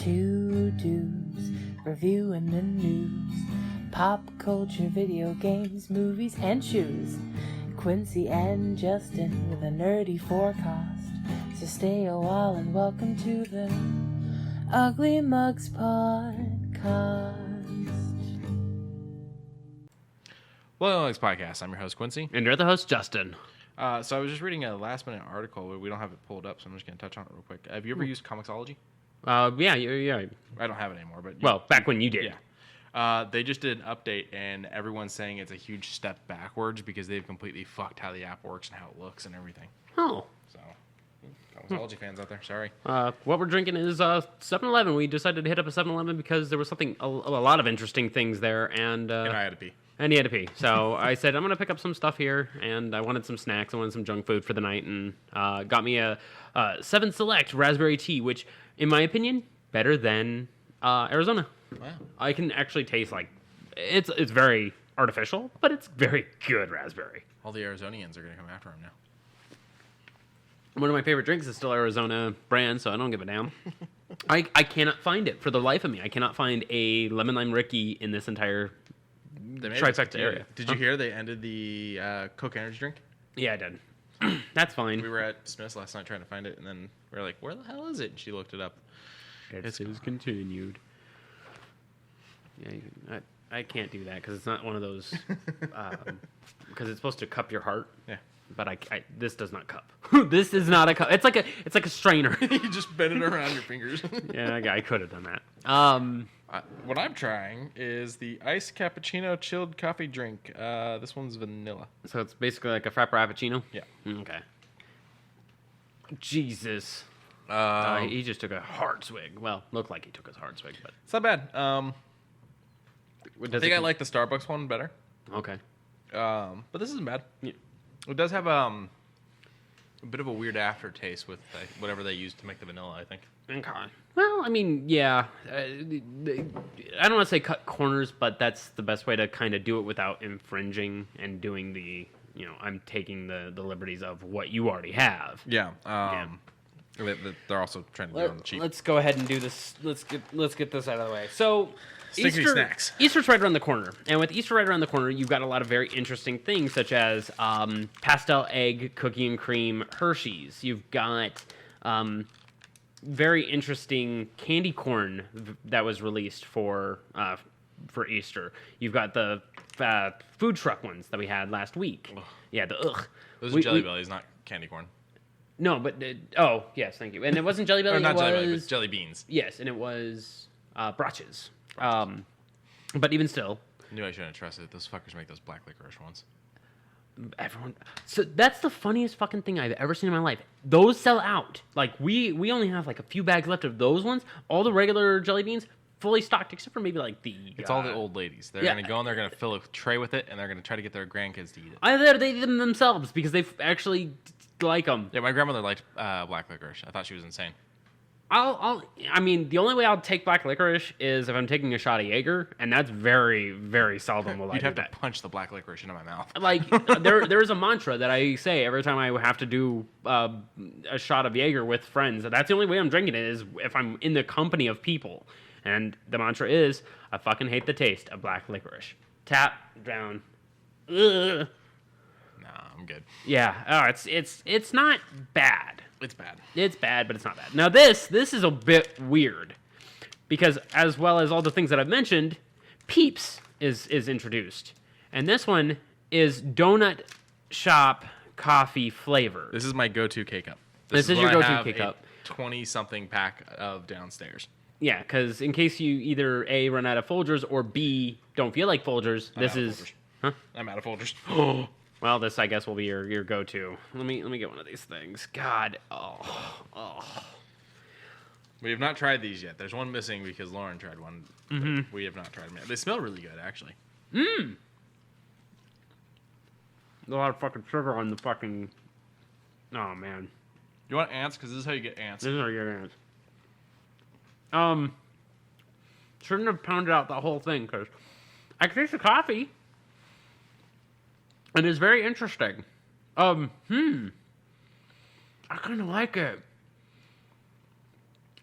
Two dudes reviewing the news, pop culture, video games, movies, and shoes. Quincey and Justin with a nerdy forecast. So stay a while and welcome to the Ugly Mugs Podcast. Well, Mugs Podcast. I'm your host, Quincey. And you're the host, Justin. So I was just reading a last-minute article. We don't have it pulled up, so I'm just going to touch on it real quick. Have you ever used Comixology? Yeah. I don't have it anymore, but... Well, back when you did. Yeah. They just did an update, and everyone's saying it's a huge step backwards because they've completely fucked how the app works and how it looks and everything. Oh. So, Comixology fans out there, sorry. What we're drinking is 7-Eleven. We decided to hit up a 7-Eleven because there was a lot of interesting things there, and I had to pee. And he had to pee. So I said, I'm going to pick up some stuff here, and I wanted some snacks. I wanted some junk food for the night, and got me a 7 Select raspberry tea, which, in my opinion, better than Arizona. Wow. I can actually taste, it's very artificial, but it's very good raspberry. All the Arizonians are going to come after him now. One of my favorite drinks is still Arizona brand, so I don't give a damn. I cannot find it for the life of me. I cannot find a Lemon Lime Ricky in this entire trifecta area. Did you hear they ended the Coke energy drink? Yeah, I did. That's fine. We were at Smith's last night trying to find it, and then we were like, where the hell is it? And she looked it up. It is continued. Yeah, I can't do that because it's not one of those, because it's supposed to cup your heart. Yeah. But this does not cup. This is not a cup. It's like a strainer. You just bend it around your fingers. Yeah, I could have done that. What I'm trying is the iced cappuccino chilled coffee drink. This one's vanilla. So it's basically like a frappuccino? Yeah. Okay. Jesus. He just took a hard swig. Well, looked like he took a hard swig, but it's not bad. I think I like the Starbucks one better. Okay. But this isn't bad. Yeah. It does have a bit of a weird aftertaste with whatever they use to make the vanilla, I think. Okay. Well, I mean, yeah. I don't want to say cut corners, but that's the best way to kind of do it without infringing and doing the, I'm taking the liberties of what you already have. Yeah. They're also trying to do it on the cheap. Let's go ahead and do this. Let's get this out of the way. So, snacks. Easter's right around the corner. And with Easter right around the corner, you've got a lot of very interesting things, such as pastel egg, cookie and cream Hershey's. You've got very interesting candy corn that was released for Easter. You've got the food truck ones that we had last week. Ugh. Yeah, those are Jelly Bellies, not candy corn. No, but yes, thank you. And it wasn't Jelly Belly. Or not Jelly Belly, but Jelly Beans. Yes, and it was brach's. But even still, I knew I shouldn't have trusted it. Those fuckers make those black licorice ones. So that's the funniest fucking thing I've ever seen in my life. Those sell out. Like we only have like a few bags left of those ones. All the regular jelly beans fully stocked, except for maybe like the. It's all the old ladies. They're gonna go and they're gonna fill a tray with it, and they're gonna try to get their grandkids to eat it. Either they eat them themselves because they actually like them. Yeah, my grandmother liked black licorice. I thought she was insane. I mean, the only way I'll take black licorice is if I'm taking a shot of Jaeger, and that's very, very seldom will I do that. You'd have to punch the black licorice into my mouth. Like, there is a mantra that I say every time I have to do a shot of Jaeger with friends. That's the only way I'm drinking it is if I'm in the company of people. And the mantra is, I fucking hate the taste of black licorice. Tap, down. Ugh. Nah, I'm good. Yeah, it's not bad. It's bad. It's bad, but it's not bad. Now this is a bit weird because as well as all the things that I've mentioned, Peeps is introduced. And this one is donut shop coffee flavor. This is my go-to K-Cup. This is your go-to K-Cup. 20-something pack of downstairs. Yeah, because in case you either A, run out of Folgers, or B, don't feel like Folgers, I'm out of Folgers. Oh. Well, this, I guess, will be your go-to. Let me get one of these things. God. Oh. We have not tried these yet. There's one missing because Lauren tried one. But we have not tried them yet. They smell really good, actually. A lot of fucking sugar on the fucking... Oh, man. You want ants? Because this is how you get ants. This is how you get ants. Shouldn't have pounded out the whole thing, because I can taste the coffee. And it's very interesting. I kind of like it.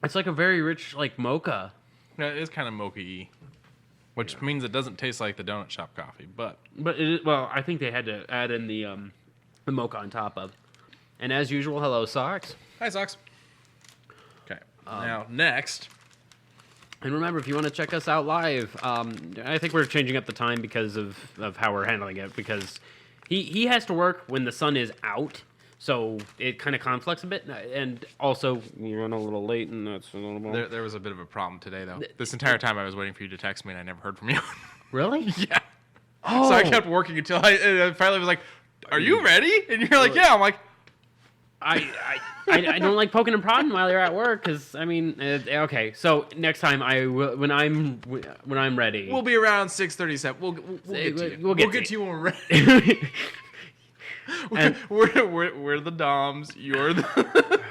It's like a very rich, like, mocha. Yeah, it is kind of mocha-y, which means it doesn't taste like the donut shop coffee, but... But, well, I think they had to add in the mocha on top of. And as usual, hello, Socks. Hi, Socks. Okay, now, next... And remember, if you want to check us out live, I think we're changing up the time because of how we're handling it, because he has to work when the sun is out, so it kind of conflicts a bit, and also we run a little late, and that's a little more... There was a bit of a problem today, though. This entire time I was waiting for you to text me, and I never heard from you. Really? Yeah. Oh. So I kept working until I finally was like, are you ready? And you're like, yeah. I'm like... I don't like poking and prodding while you're at work, because, I mean, okay, so next time I will, when I'm ready... We'll be around 6:37. We'll get to you. We'll get to you when we're ready. We're the Doms. You're the...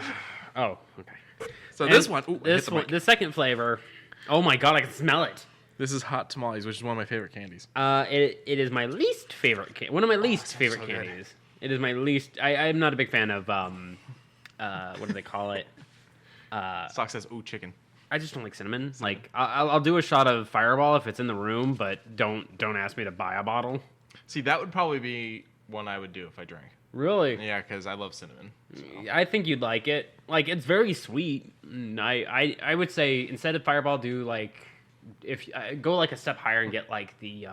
Oh, okay. So this one... Ooh, the second flavor... Oh my god, I can smell it. This is hot tamales, which is one of my favorite candies. It is my least favorite one of my least favorite so candies. It is my least... I'm not a big fan of... what do they call it? Sock says, ooh, chicken. I just don't like cinnamon. Like, I'll do a shot of Fireball if it's in the room, but don't ask me to buy a bottle. See, that would probably be one I would do if I drank. Really? Yeah, because I love cinnamon. So. I think you'd like it. Like, it's very sweet. I would say instead of Fireball, do like... If go like a step higher and get like the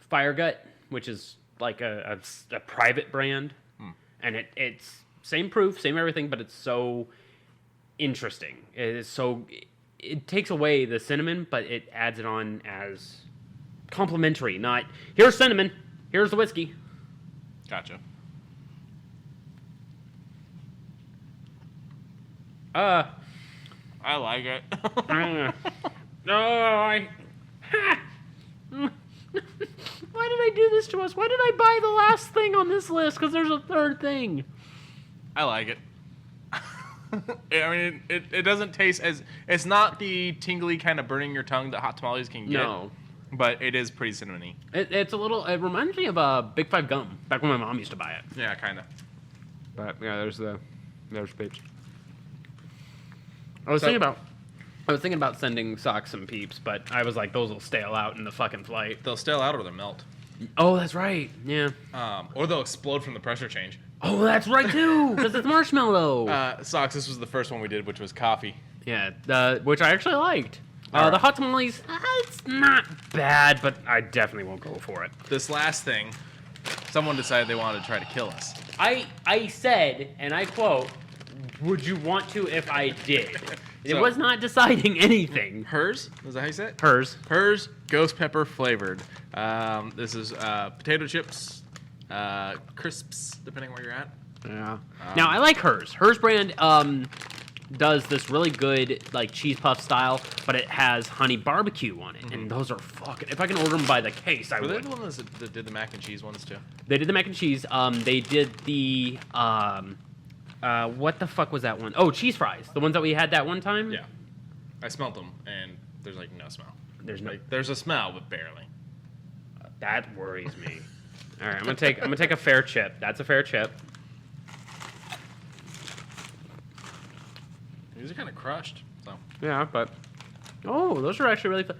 Fire Gut, which is like a private brand. And it's same proof, same everything, but it's so interesting. It takes away the cinnamon, but it adds it on as complimentary. Not, here's cinnamon, here's the whiskey. Gotcha. I like it. No, Why did I do this to us? Why did I buy the last thing on this list? Because there's a third thing. I like it. I mean, it doesn't taste as... It's not the tingly kind of burning your tongue that hot tamales can get. No. But it is pretty cinnamony. It's a little... It reminds me of Big Five gum, back when my mom used to buy it. Yeah, kind of. But, yeah, there's Peeps. I was thinking about sending Socks some Peeps, but I was like, those will stale out in the fucking flight. They'll stale out or they'll melt. Oh, that's right. Yeah. Or they'll explode from the pressure change. Oh, that's right, too, because it's marshmallow. Socks, this was the first one we did, which was coffee. Yeah, which I actually liked. The hot tamales, it's not bad, but I definitely won't go for it. This last thing, someone decided they wanted to try to kill us. I said, and I quote, would you want to if I did? It was not deciding anything. Hers? Is that how you say it? Hers. Hers, ghost pepper flavored. This is potato chips, crisps, depending where you're at. Yeah. Now, I like hers. Hers brand does this really good, like, cheese puff style, but it has honey barbecue on it. Mm-hmm. And those are fucking... If I can order them by the case, I would. Were they the ones that did the mac and cheese ones, too? They did the mac and cheese. They did the... what the fuck was that one? Oh, cheese fries. The ones that we had that one time? Yeah. I smelled them, and there's, like, no smell. There's a smell, but barely. That worries me. All right, I'm gonna take a fair chip. That's a fair chip. These are kind of crushed, so. Yeah, but... Oh, those are actually really fun.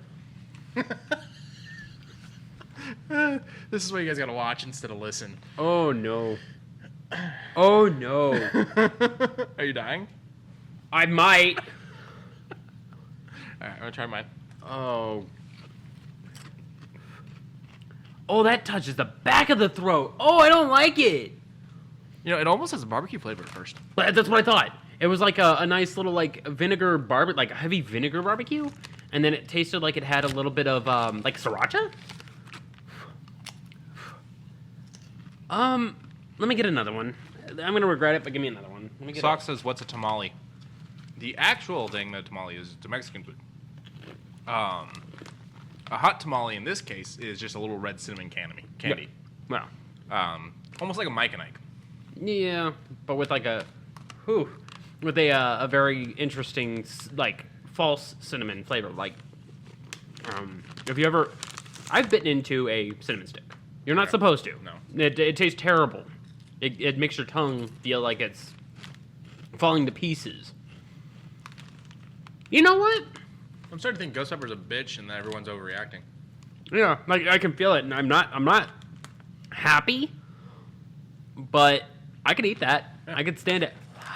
This is what you guys gotta watch instead of listen. Oh, no. Oh, no. Are you dying? I might. Alright, I'm gonna try mine. Oh. Oh, that touches the back of the throat. Oh, I don't like it. You know, it almost has a barbecue flavor at first. That's what I thought. It was like a nice little, like, vinegar barbecue, like a heavy vinegar barbecue. And then it tasted like it had a little bit of, like, sriracha. Let me get another one. I'm going to regret it, but give me another one. Let me get Sock says, what's a tamale? The actual thing that a tamale is a Mexican food. A hot tamale, in this case, is just a little red cinnamon candy. Yeah. Well, almost like a Mike and Ike. Yeah, but with like with a very interesting, like, false cinnamon flavor. Like, if you ever... I've bitten into a cinnamon stick. You're not supposed to. No. It tastes terrible. It makes your tongue feel like it's falling to pieces. You know what? I'm starting to think Ghost Pepper's a bitch and that everyone's overreacting. Yeah, like I can feel it, and I'm not happy, but I could eat that. Yeah. I could stand it.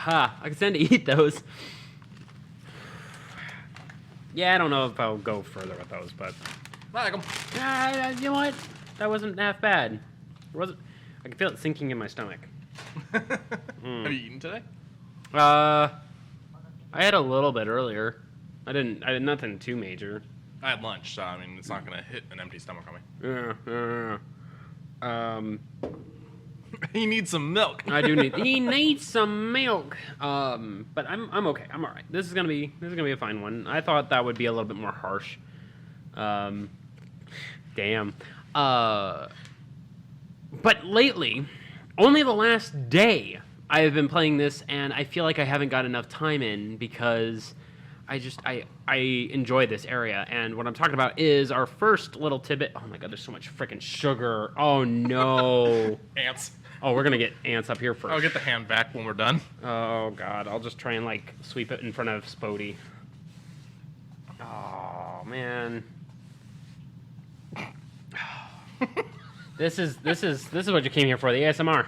I could stand to eat those. Yeah, I don't know if I'll go further with those, but I like them. You know what? That wasn't half bad. It wasn't. I can feel it sinking in my stomach. Have you eaten today? I had a little bit earlier. I did nothing too major. I had lunch, so I mean, it's not gonna hit an empty stomach on me. He needs some milk. I do need. He needs some milk. But I'm okay. I'm all right. This is gonna be a fine one. I thought that would be a little bit more harsh. Damn. But lately, only the last day I have been playing this, and I feel like I haven't got enough time in because I enjoy this area. And what I'm talking about is our first little tidbit. Oh my god, there's so much freaking sugar. Oh no. Ants. Oh, we're gonna get ants up here first. I'll get the hand back when we're done. Oh god, I'll just try and sweep it in front of Spodey. Oh man. This is what you came here for, the ASMR.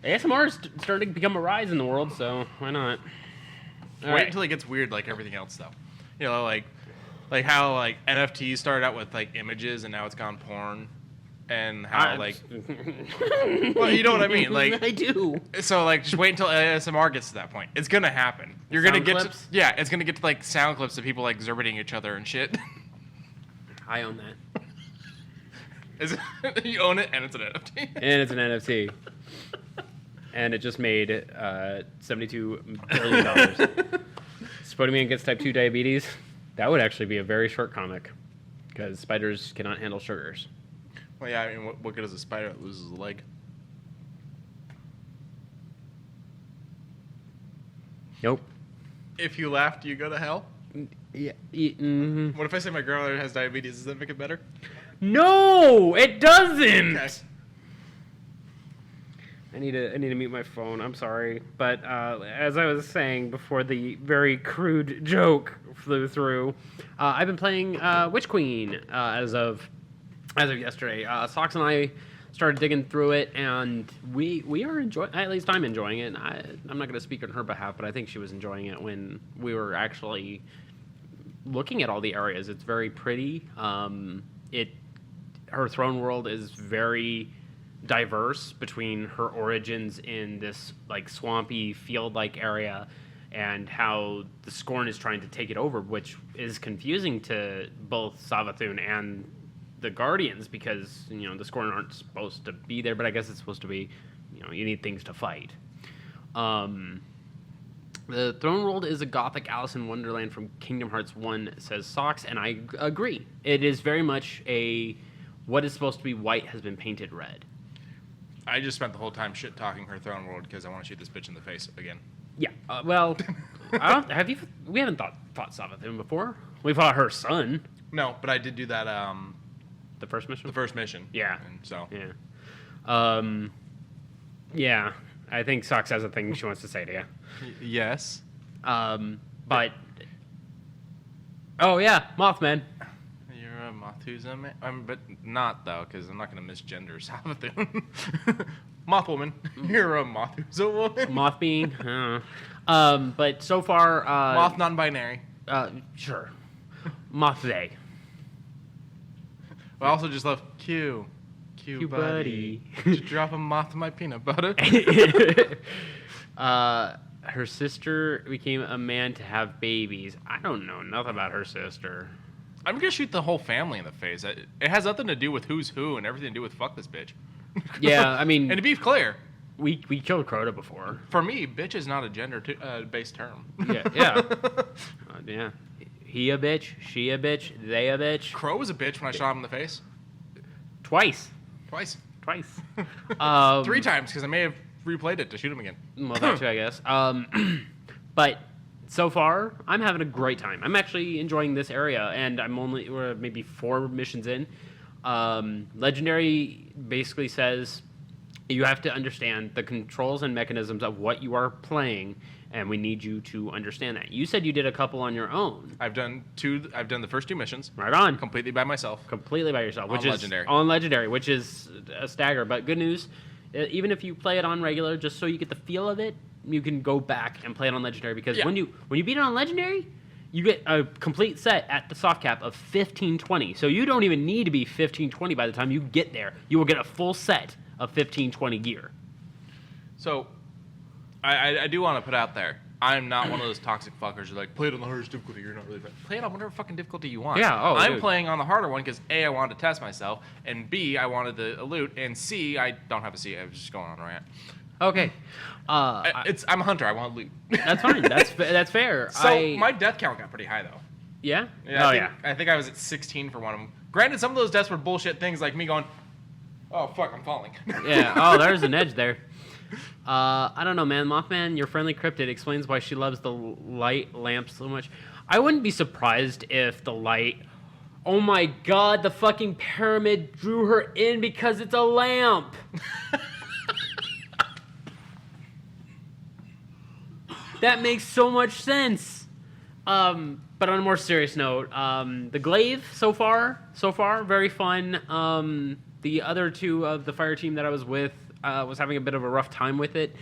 ASMR is starting to become a rise in the world, so why not? Wait until it gets weird like everything else, though. You know, like how NFTs started out with images and now it's gone porn, and how well, you know what I mean? I do. So just wait until ASMR gets to that point. It's gonna happen. You're gonna get to, it's gonna get to sound clips of people zerbiting each other and shit. I own that. You own it, and it's an NFT. And it's an NFT. And it just made $72 billion. Spider-Man gets type 2 diabetes. That would actually be a very short comic, because spiders cannot handle sugars. Well, yeah, I mean, what good is a spider that loses a leg? Nope. If you laugh, do you go to hell? Yeah. Mm-hmm. What if I say my grandmother has diabetes? Does that make it better? No, it doesn't. Okay. I need to mute my phone. I'm sorry, but as I was saying before, the very crude joke flew through. I've been playing Witch Queen as of yesterday. Socks and I started digging through it, and we are enjoying. At least I'm enjoying it. I'm not going to speak on her behalf, but I think she was enjoying it when we were actually looking at all the areas. It's very pretty. Her throne world is very diverse between her origins in this swampy field-like area and how the Scorn is trying to take it over, which is confusing to both Savathun and the Guardians, because the Scorn aren't supposed to be there, but I guess it's supposed to be, you need things to fight. The Throne World is a gothic Alice in Wonderland from Kingdom Hearts 1, says Socks, and I agree. It is very much what is supposed to be white has been painted red. I just spent the whole time shit talking her Throne World because I want to shoot this bitch in the face again. Yeah. Well, have you? We haven't fought Savathun before. We fought her son. No, but I did do that. The first mission. The first mission. Yeah. And so. Yeah. Yeah. I think Socks has a thing she wants to say to you. Yes. But. Oh yeah, Mothman. You're a Mothusa man, but not though, because I'm not going to misgender Savathun. Mothwoman. You're a Mothusa woman. Moth being. But so far. Moth non-binary. Sure. Moth they. I also just love Q buddy. Just drop a moth in my peanut butter. Her sister became a man to have babies. I don't know nothing about her sister. I'm gonna shoot the whole family in the face. It has nothing to do with who's who and everything to do with fuck this bitch. Yeah, I mean, and to be clear, we killed Crota before. For me, bitch is not a gender based term. Yeah. Yeah. He a bitch, she a bitch, they a bitch. Crow was a bitch when I shot him in the face. Twice. 3 times, because I may have replayed it to shoot him again. Well, that too, I guess. But so far, I'm having a great time. I'm actually enjoying this area, and we're maybe 4 missions in. Legendary basically says you have to understand the controls and mechanisms of what you are playing and we need you to understand that. You said you did a couple on your own. I've done the first 2 missions. Right on. Completely by myself. Completely by yourself. Which is Legendary. On Legendary, which is a stagger. But good news, even if you play it on regular, just so you get the feel of it, you can go back and play it on Legendary. Because when you beat it on Legendary, you get a complete set at the soft cap of 1520. So you don't even need to be 1520 by the time you get there. You will get a full set of 1520 gear. So, I do want to put out there, I'm not one of those toxic fuckers who's like, play it on the hardest difficulty, you're not really bad. Play it on whatever fucking difficulty you want. Yeah, I'm playing on the harder one because A, I wanted to test myself, and B, I wanted the loot, and C, I don't have a C, I was just going on a rant. Okay. I'm a hunter, I want loot. That's fine. That's fair. So, my death count got pretty high, though. Yeah? I think I was at 16 for one of them. Granted, some of those deaths were bullshit things like me going, oh, fuck, I'm falling. Yeah. Oh, there's an edge there. I don't know, man. Mothman, your friendly cryptid, explains why she loves the light lamp so much. I wouldn't be surprised if the light... Oh my god, the fucking pyramid drew her in because it's a lamp. That makes so much sense. But on a more serious note, the glaive so far, very fun. The other 2 of the fire team that I was with was having a bit of a rough time with it.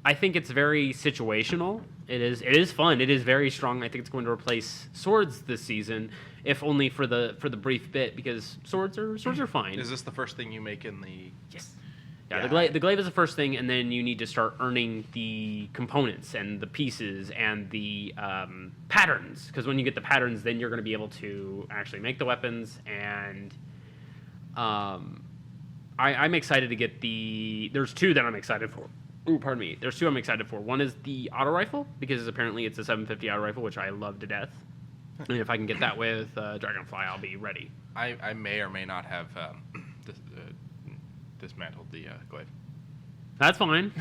I think it's very situational. It is fun. It is very strong. I think it's going to replace swords this season, if only for the brief bit, because swords are fine. Is this the first thing you make in the... Yes. Yeah. The glaive is the first thing, and then you need to start earning the components and the pieces and the patterns, because when you get the patterns, then you're going to be able to actually make the weapons. And I'm excited to get the... There's 2 that I'm excited for. Ooh, pardon me. There's 2 I'm excited for. One is the auto rifle, because apparently it's a 750 auto rifle, which I love to death. And if I can get that with Dragonfly, I'll be ready. I may or may not have dismantled the glaive. That's fine.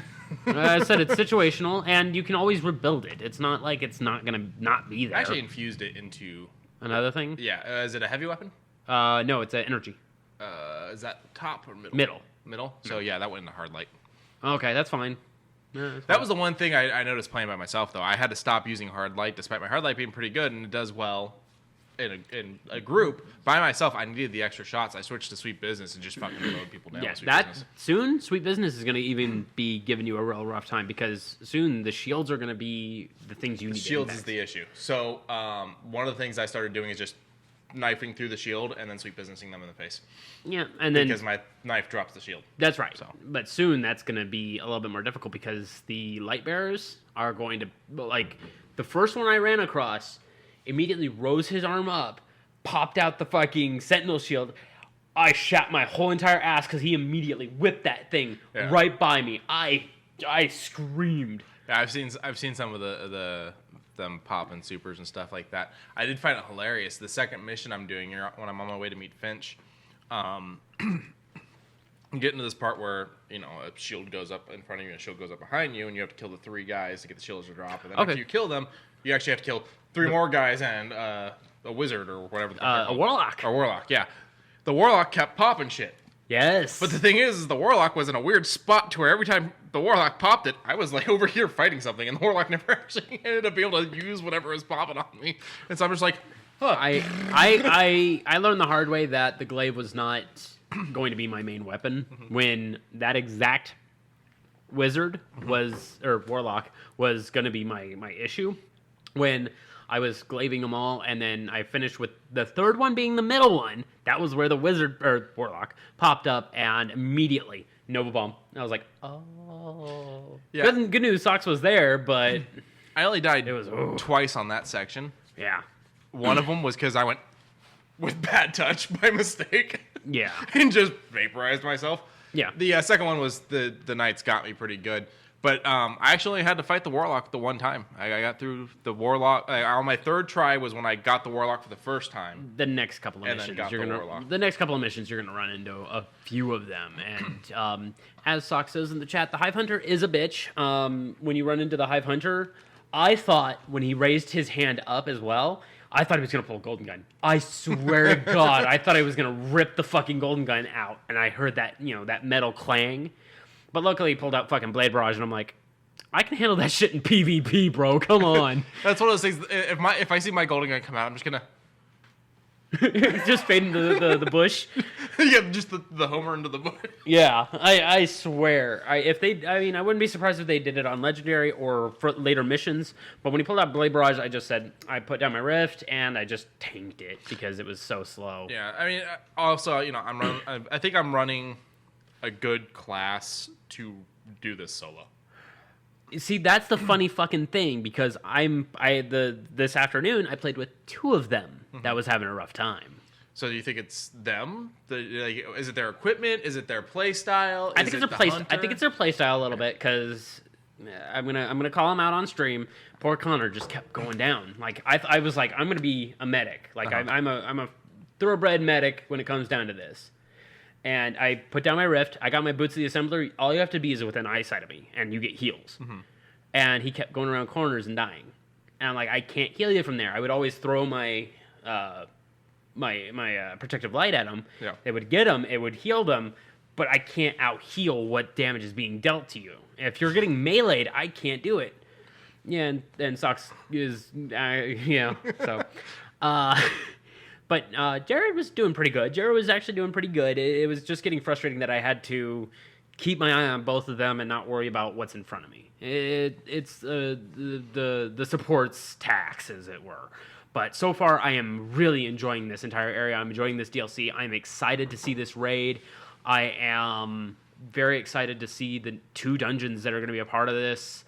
I said it's situational, and you can always rebuild it. It's not like it's not going to not be there. I actually infused it into... Another thing? Yeah. Is it a heavy weapon? No, it's an energy. Is that top or middle? Middle. Middle? So, yeah, that went into hard light. Okay, that's fine. That was the one thing I noticed playing by myself, though. I had to stop using hard light, despite my hard light being pretty good, and it does well in a group. By myself, I needed the extra shots. I switched to Sweet Business and just fucking load people down. Yeah, soon, Sweet Business is going to even be giving you a real rough time, because soon the shields are going to be the things you need. Shields is the issue. So one of the things I started doing is just knifing through the shield and then Sweet Businessing them in the face. Yeah, and then because my knife drops the shield. That's right. So, but soon that's going to be a little bit more difficult, because the light bearers are going to, like, the first one I ran across immediately rose his arm up, popped out the fucking sentinel shield. I shot my whole entire ass because he immediately whipped that thing right by me. I screamed. Yeah, I've seen some of them popping supers and stuff like that. I did find it hilarious. The second mission I'm doing when I'm on my way to meet Finch, I'm getting to this part where, you know, a shield goes up in front of you and a shield goes up behind you, and you have to kill the 3 guys to get the shields to drop. And then after you kill them, you actually have to kill 3 more guys and a wizard or whatever. A warlock. A warlock, yeah. The warlock kept popping shit. Yes. But the thing is the warlock was in a weird spot to where every time the warlock popped it, I was like over here fighting something, and the warlock never actually ended up being able to use whatever was popping on me. And so I'm just like, huh. I learned the hard way that the glaive was not going to be my main weapon when that exact wizard or warlock was going to be my issue. When I was glaving them all, and then I finished with the third one being the middle one. That was where the wizard or warlock popped up, and immediately Nova Bomb. And I was like, oh. Yeah. Good news, Sox was there, but I only died twice on that section. Yeah. One of them was because I went with bad touch by mistake. Yeah. And just vaporized myself. Yeah. The second one was the knights got me pretty good. But I actually had to fight the warlock the one time. I got through the warlock. On my third try was when I got the warlock for the first time. The next couple of missions, you're gonna run into a few of them. And as Sock says in the chat, the Hive Hunter is a bitch. When you run into the Hive Hunter, I thought when he raised his hand up as well, I thought he was gonna pull a golden gun. I swear to God, I thought he was gonna rip the fucking golden gun out. And I heard that that metal clang. But luckily he pulled out fucking Blade Barrage, and I'm like, I can handle that shit in PvP, bro. Come on. That's one of those things. If I see my golden gun come out, I'm just gonna just fade into the bush. yeah, just the homer into the bush. Yeah, I swear. I wouldn't be surprised if they did it on Legendary or for later missions. But when he pulled out Blade Barrage, I put down my Rift and I just tanked it because it was so slow. Yeah, I mean, also, I think I'm running a good class to do this solo. See, that's the funny fucking thing because this afternoon I played with 2 of them that was having a rough time. So do you think it's them? Is it their equipment? Is it their play style? I think it's their play style a little bit because I'm gonna call him out on stream. Poor Connor just kept going down. Like I was like, I'm gonna be a medic. Like I'm a thoroughbred medic when it comes down to this. And I put down my Rift. I got my Boots of the Assembler. All you have to be is within eyesight of me, and you get heals. Mm-hmm. And he kept going around corners and dying. And I'm like, I can't heal you from there. I would always throw my protective light at him. Yeah. It would get him. It would heal them. But I can't out-heal what damage is being dealt to you. If you're getting meleeed, I can't do it. Yeah, and Sox is, so... But Jared was doing pretty good. Jared was actually doing pretty good. It was just getting frustrating that I had to keep my eye on both of them and not worry about what's in front of me. It's the support's tax, as it were. But so far, I am really enjoying this entire area. I'm enjoying this DLC. I'm excited to see this raid. I am very excited to see the 2 dungeons that are going to be a part of this.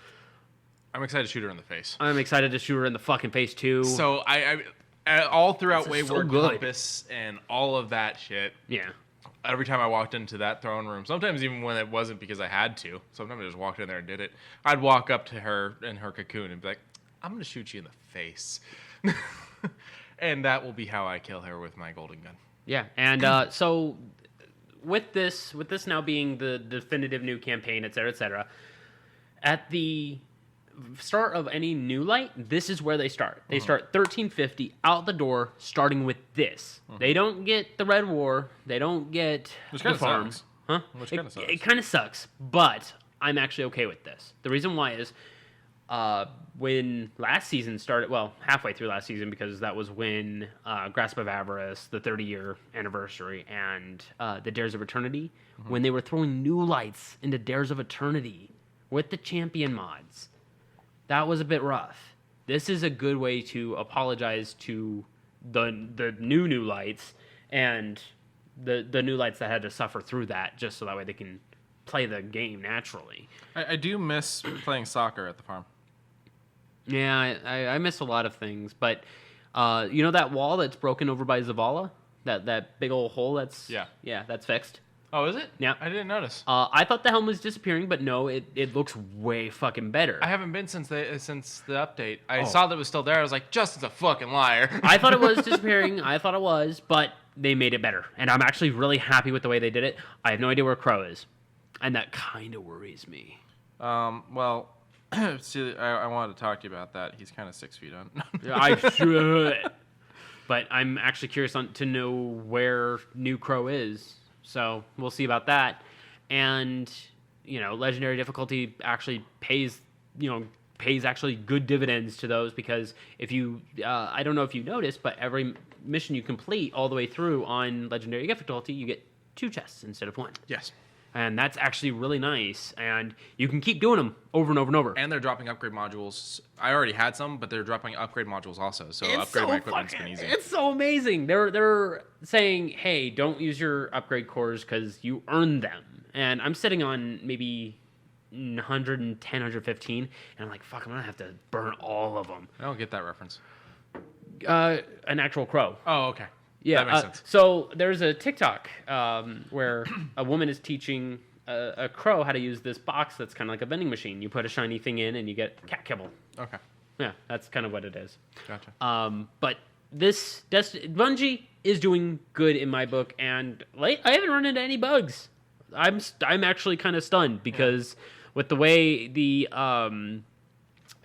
I'm excited to shoot her in the face. I'm excited to shoot her in the fucking face, too. So I all throughout Wayward Compass and all of that shit. Yeah. Every time I walked into that throne room, sometimes even when it wasn't because I had to, sometimes I just walked in there and did it, I'd walk up to her in her cocoon and be like, I'm going to shoot you in the face. And that will be how I kill her with my golden gun. Yeah, and so with this now being the definitive new campaign, et cetera, at the start of any new light, this is where they start. They start 1350 out the door, starting with this. They don't get the Red War. They don't get the farm. Sucks. Huh? Which kind of sucks. It kind of sucks, but I'm actually okay with this. The reason why is when last season started, well, halfway through last season, because that was when Grasp of Avarice, the 30-year anniversary, and the Dares of Eternity, when they were throwing new lights into Dares of Eternity with the champion mods. That was a bit rough. This is a good way to apologize to the new lights and the new lights that had to suffer through that, just so that way they can play the game naturally. I do miss playing soccer at the farm. Yeah, I miss a lot of things, but you know that wall that's broken over by Zavala? That big old hole that's... Yeah, that's fixed. Oh, is it? Yeah. I didn't notice. I thought the helm was disappearing, but no, it looks way fucking better. I haven't been since the update. I saw that it was still there. I was like, Justin's a fucking liar. I thought it was disappearing. I thought it was, but they made it better. And I'm actually really happy with the way they did it. I have no idea where Crow is. And that kind of worries me. Well, see, I wanted to talk to you about that. He's kind of 6 feet on. I should. But I'm actually curious to know where New Crow is. So we'll see about that. And, legendary difficulty actually pays actually good dividends to those, because if you, I don't know if you noticed, but every mission you complete all the way through on legendary difficulty, you get 2 chests instead of 1. Yes. And that's actually really nice. And you can keep doing them over and over and over. And they're dropping upgrade modules. I already had some, but they're dropping upgrade modules also. So upgrade my equipment's been easy. It's so amazing. They're saying, hey, don't use your upgrade cores because you earned them. And I'm sitting on maybe 110, 115. And I'm like, fuck, I'm going to have to burn all of them. I don't get that reference. An actual crow. Oh, okay. Yeah, that makes sense. So there's a TikTok where a woman is teaching a crow how to use this box that's kind of like a vending machine. You put a shiny thing in and you get cat kibble. Okay. Yeah, that's kind of what it is. Gotcha. But this Bungie is doing good in my book, and I haven't run into any bugs. I'm actually kind of stunned because with the way the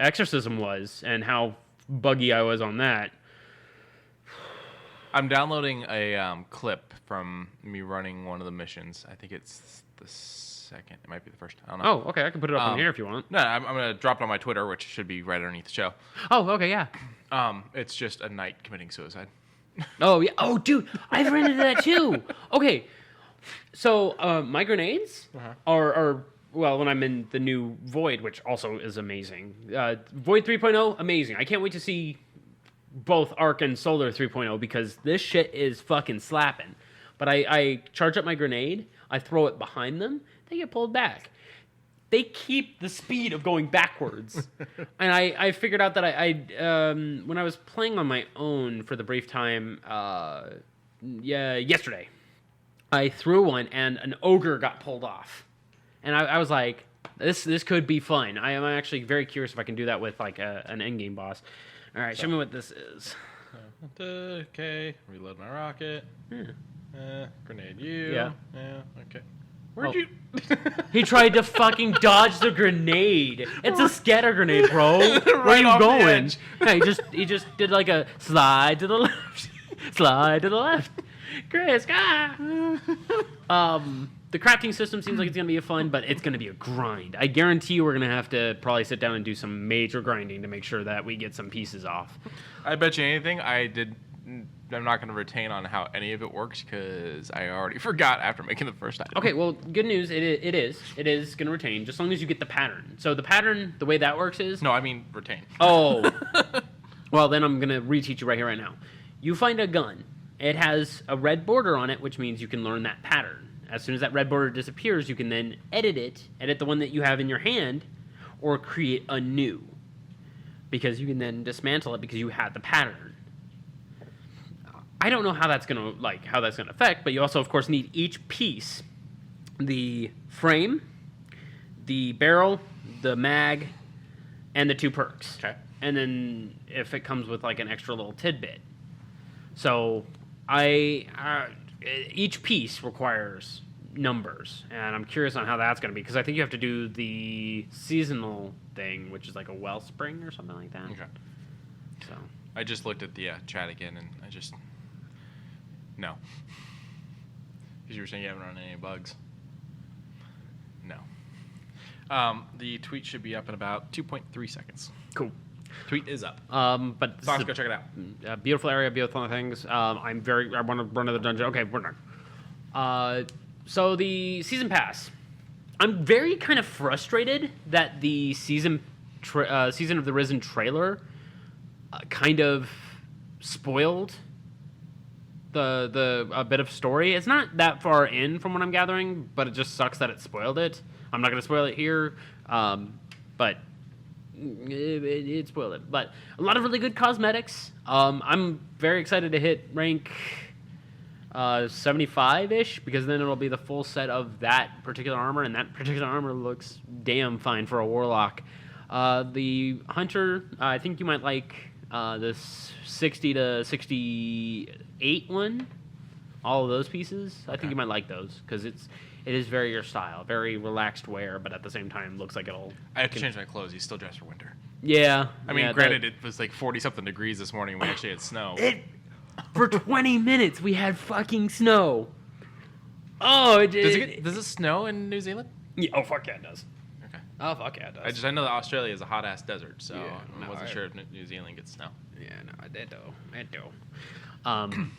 exorcism was and how buggy I was on that. I'm downloading a clip from me running one of the missions. I think it's second. It might be the first. I don't know. Oh, okay. I can put it up on here if you want. No, I'm going to drop it on my Twitter, which should be right underneath the show. Oh, okay, yeah. It's just a knight committing suicide. Oh, yeah. Oh, dude, I've run into that too. Okay. So, my grenades are, well, when I'm in the new Void, which also is amazing. Void 3.0, amazing. I can't wait to see both Arc and Solar 3.0 because this shit is fucking slapping. But I charge up my grenade, I throw it behind them, they get pulled back. They keep the speed of going backwards. And I figured out that I when I was playing on my own for the brief time yesterday, I threw one and an ogre got pulled off. And I was like, this could be fun. I am actually very curious if I can do that with like an endgame boss. All right, show me what this is. Okay, reload my rocket. Grenade you. Yeah. Okay. Where'd you... He tried to fucking dodge the grenade. It's a scatter grenade, bro. Where are you going? Yeah, he just did like a slide to the left. Slide to the left. Chris, the crafting system seems like it's going to be fun, but it's going to be a grind. I guarantee you we're going to have to probably sit down and do some major grinding to make sure that we get some pieces off. I bet you anything I'm not going to retain on how any of it works because I already forgot after making the first item. Okay, well, good news. It is going to retain, just as long as you get the pattern. So the pattern, the way that works is... No, I mean retain. Oh. Well, then I'm going to reteach you right here, right now. You find a gun. It has a red border on it, which means you can learn that pattern. As soon as that red border disappears, you can then edit the one that you have in your hand, or create a new. Because you can then dismantle it because you had the pattern. I don't know how that's gonna affect, but you also, of course, need each piece: the frame, the barrel, the mag, and the 2 perks. Okay. And then if it comes with like an extra little tidbit. So each piece requires numbers, and I'm curious on how that's gonna be because I think you have to do the seasonal thing, which is like a wellspring or something like that. Okay. So I just looked at the chat again, and no. Because you were saying you haven't run into any bugs. No. The tweet should be up in about 2.3 seconds. Cool. Tweet is up. But Fox, go check it out. Beautiful area, beautiful things. I want to run to the dungeon. Okay, we're done. So the season pass. I'm very kind of frustrated that the season of the Risen trailer kind of spoiled a bit of story. It's not that far in from what I'm gathering, but it just sucks that it spoiled it. I'm not going to spoil it here, but it spoiled it. But a lot of really good cosmetics. I'm very excited to hit rank 75-ish, because then it'll be the full set of that particular armor, and that particular armor looks damn fine for a warlock. The hunter, I think you might like this 60 to 68 one. All of those pieces, I think you might like those, because it is very your style, very relaxed wear, but at the same time looks like it'll... I have to change my clothes. He's still dressed for winter. Yeah. I mean, granted, it was like 40-something degrees this morning. We actually had snow. For 20 minutes, we had fucking snow. Oh, does it snow in New Zealand? Yeah, oh, fuck yeah, it does. Okay. Oh, fuck yeah, it does. I know that Australia is a hot-ass desert, so Yeah, I wasn't sure if New Zealand gets snow. Yeah, no, it do.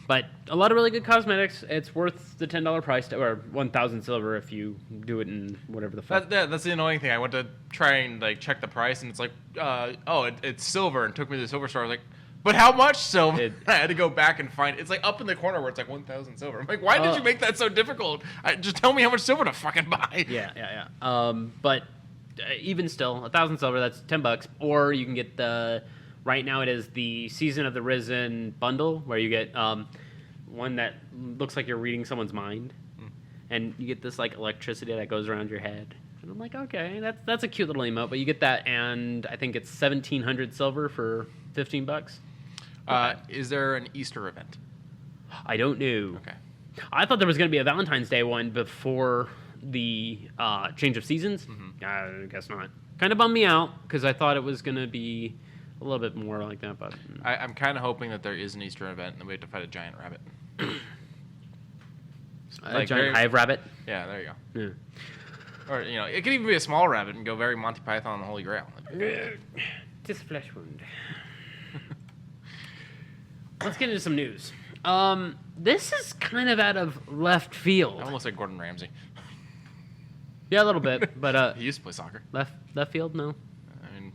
But a lot of really good cosmetics. It's worth the $10 price, or 1,000 silver if you do it in whatever the fuck. That's the annoying thing. I went to try and like check the price, and it's like, it's silver, and took me to the silver store. I was like, but how much silver? I had to go back and find. It's like up in the corner where it's like 1,000 silver. I'm like, why did you make that so difficult? Just tell me how much silver to fucking buy. Yeah. But even still, 1,000 silver, that's $10. Or you can get the. Right now it is the Season of the Risen bundle, where you get one that looks like you're reading someone's mind, and you get this like electricity that goes around your head. And I'm like, okay, that's a cute little emote, but you get that, and I think it's 1,700 silver for $15. Is there an Easter event? I don't know. Okay. I thought there was going to be a Valentine's Day one before the change of seasons. Mm-hmm. I guess not. Kind of bummed me out, because I thought it was going to be a little bit more like that, but I'm kind of hoping that there is an Easter event and then we have to fight a giant rabbit. A giant hive rabbit? Yeah, there you go. Yeah. Or, it could even be a small rabbit and go very Monty Python and the Holy Grail. Just a flesh wound. Let's get into some news. This is kind of out of left field. I almost said Gordon Ramsay. Yeah, a little bit, but he used to play soccer. Left field, no. I mean,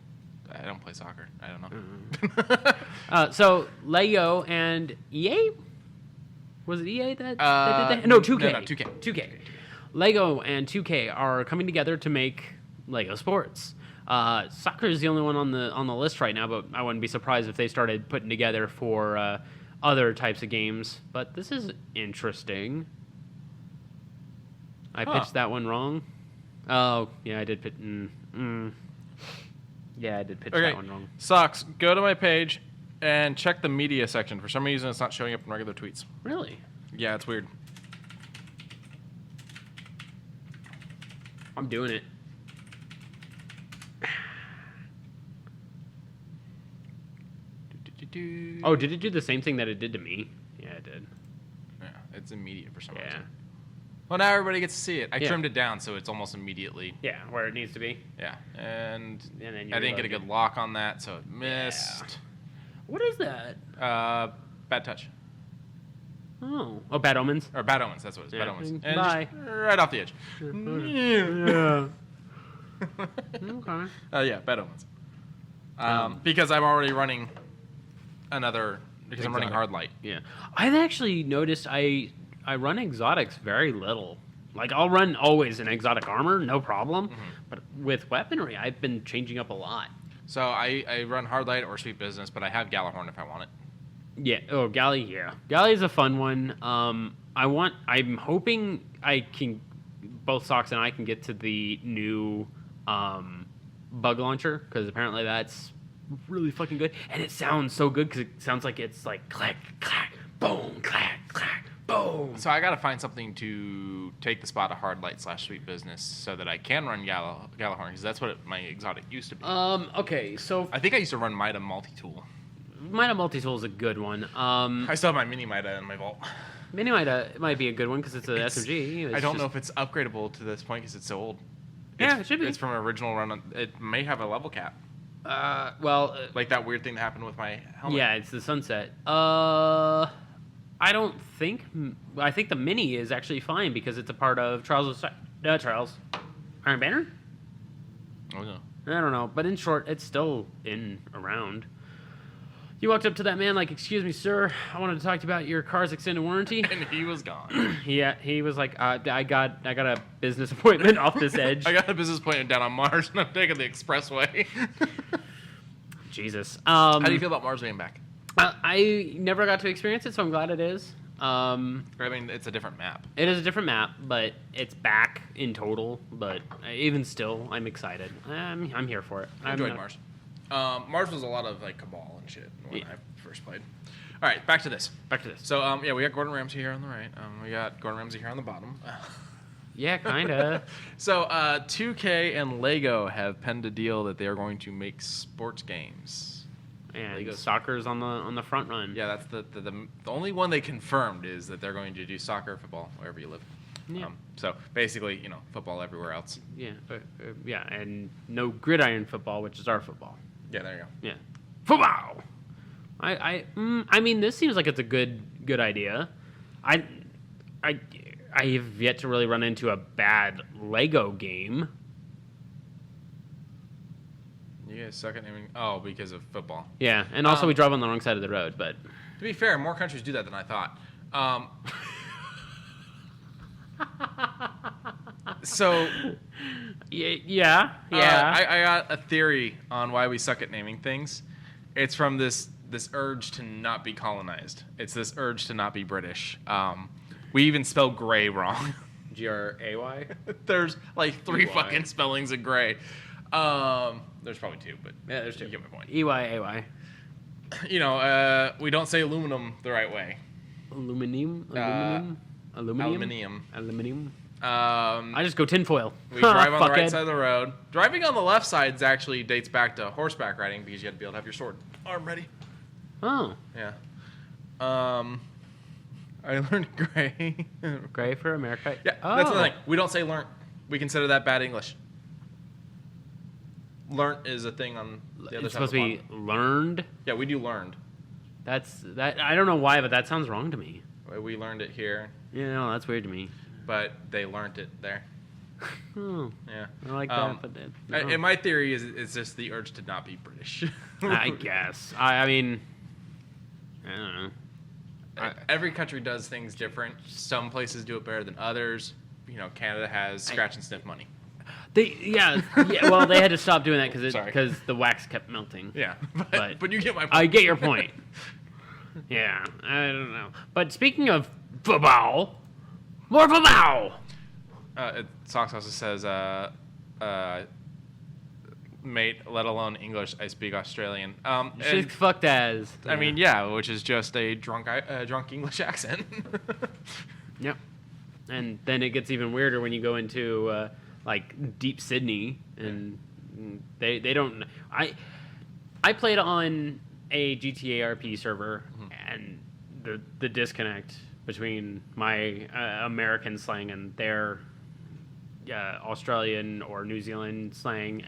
I don't play soccer. I don't know. So Lego and EA. Was it EA that did that? No, 2K. No, 2K. 2K. Lego and 2K are coming together to make Lego Sports. Soccer is the only one on the list right now, but I wouldn't be surprised if they started putting together for other types of games. But this is interesting. I pitched that one wrong. Oh, yeah, I did pitch. Yeah, I did pitch that one wrong. Socks, go to my page and check the media section. For some reason, it's not showing up in regular tweets. Really? Yeah, it's weird. I'm doing it. Oh, did it do the same thing that it did to me? Yeah, it did. Yeah, it's immediate for some Yeah. reason. Well, now everybody gets to see it. I trimmed it down, so it's almost immediately. Yeah, where it needs to be. Yeah, and then I didn't get a good lock on that, so it missed. Yeah. What is that? Bad touch. Oh, Bad Omens. Or Bad Omens, that's what it is. Yeah. Bad Omens. And Bye. just right off the edge. Yeah. Okay. Yeah, Bad Omens. Because I'm already running because I'm running Hard Light. Yeah. I've actually noticed I run exotics very little. Like, I'll run always in exotic armor, no problem. Mm-hmm. But with weaponry, I've been changing up a lot. So I run Hard Light or Sweet Business, but I have Galahorn if I want it. Yeah. Oh, Galley. Yeah. Galley is a fun one. I'm hoping both Socks and I can get to the new bug launcher, because apparently that's really fucking good, and it sounds so good because it sounds like it's like clack clack boom clack clack boom. So I got to find something to take the spot of Hard Light / Sweet Business so that I can run Galahorn, because that's what my exotic used to be. Okay, so I think I used to run Mida Multi-Tool. Mida Multi-Tool is a good one. I still have my Mini Mida in my vault. Mini Mida might be a good one because it's an SMG. I don't know if it's upgradable to this point because it's so old. Yeah, it should be. It's from an original run. It may have a level cap. Like that weird thing that happened with my helmet. Yeah, it's the sunset. I think the Mini is actually fine because it's a part of Trials. Iron Banner? Oh, no. I don't know, but in short, it's still around. You walked up to that man like, "Excuse me, sir, I wanted to talk to you about your car's extended warranty." And he was gone. Yeah, he was like, I got a business appointment off this edge. I got a business appointment down on Mars, and I'm taking the expressway. Jesus. How do you feel about Mars way and back? I never got to experience it, so I'm glad it is. I mean, it's a different map. It is a different map, but it's back in total. But even still, I'm excited. I'm here for it. I enjoyed Mars. Mars was a lot of like Cabal and shit when I first played. All right, back to this. So, we got Gordon Ramsay here on the right. We got Gordon Ramsay here on the bottom. Yeah, kinda. So, 2K and Lego have penned a deal that they are going to make sports games. And Lego soccer's on the front run. Yeah, that's the only one they confirmed is that they're going to do soccer, football, wherever you live. Yeah. So basically, football everywhere else. Yeah, and no gridiron football, which is our football. Yeah, there you go. Yeah, football. I mean, this seems like it's a good idea. I have yet to really run into a bad Lego game. You guys suck at naming. Oh, because of football. Yeah, and also we drive on the wrong side of the road. But to be fair, more countries do that than I thought. So, yeah. I got a theory on why we suck at naming things. It's from this urge to not be colonized. It's this urge to not be British. We even spell gray wrong. Gray? There's like 3 fucking spellings of gray. There's probably 2, but yeah, there's 2. You get my point. EYAY. We don't say aluminum the right way. Aluminium. I just go tinfoil. We drive on the right side of the road. Driving on the left side actually dates back to horseback riding because you had to be able to have your sword arm ready. Oh. Yeah. I learned gray. Gray for America. Yeah, that's the thing. We don't say learn. We consider that bad English. Learnt is a thing on the other It's side of supposed the to be pond. learned. Yeah, we do learned. That. I don't know why, but that sounds wrong to me. We learned it here, Yeah, no, that's weird to me. but they learnt it there. Oh, Yeah. I like that, but And my theory is it's just the urge to not be British. I guess. I mean, I don't know. Every country does things different. Some places do it better than others. Canada has scratch and sniff money. Yeah. Well, they had to stop doing that Sorry. because the wax kept melting. Yeah, But but you get my point. I get your point. Yeah, I don't know. But speaking of football, more football. Socks also says, mate, let alone English, I speak Australian. She's fucked as. I mean, yeah, which is just a drunk English accent. Yep. And then it gets even weirder when you go into like deep Sydney, and they don't. I played on a GTA RP server, and the disconnect between my American slang and their Australian or New Zealand slang.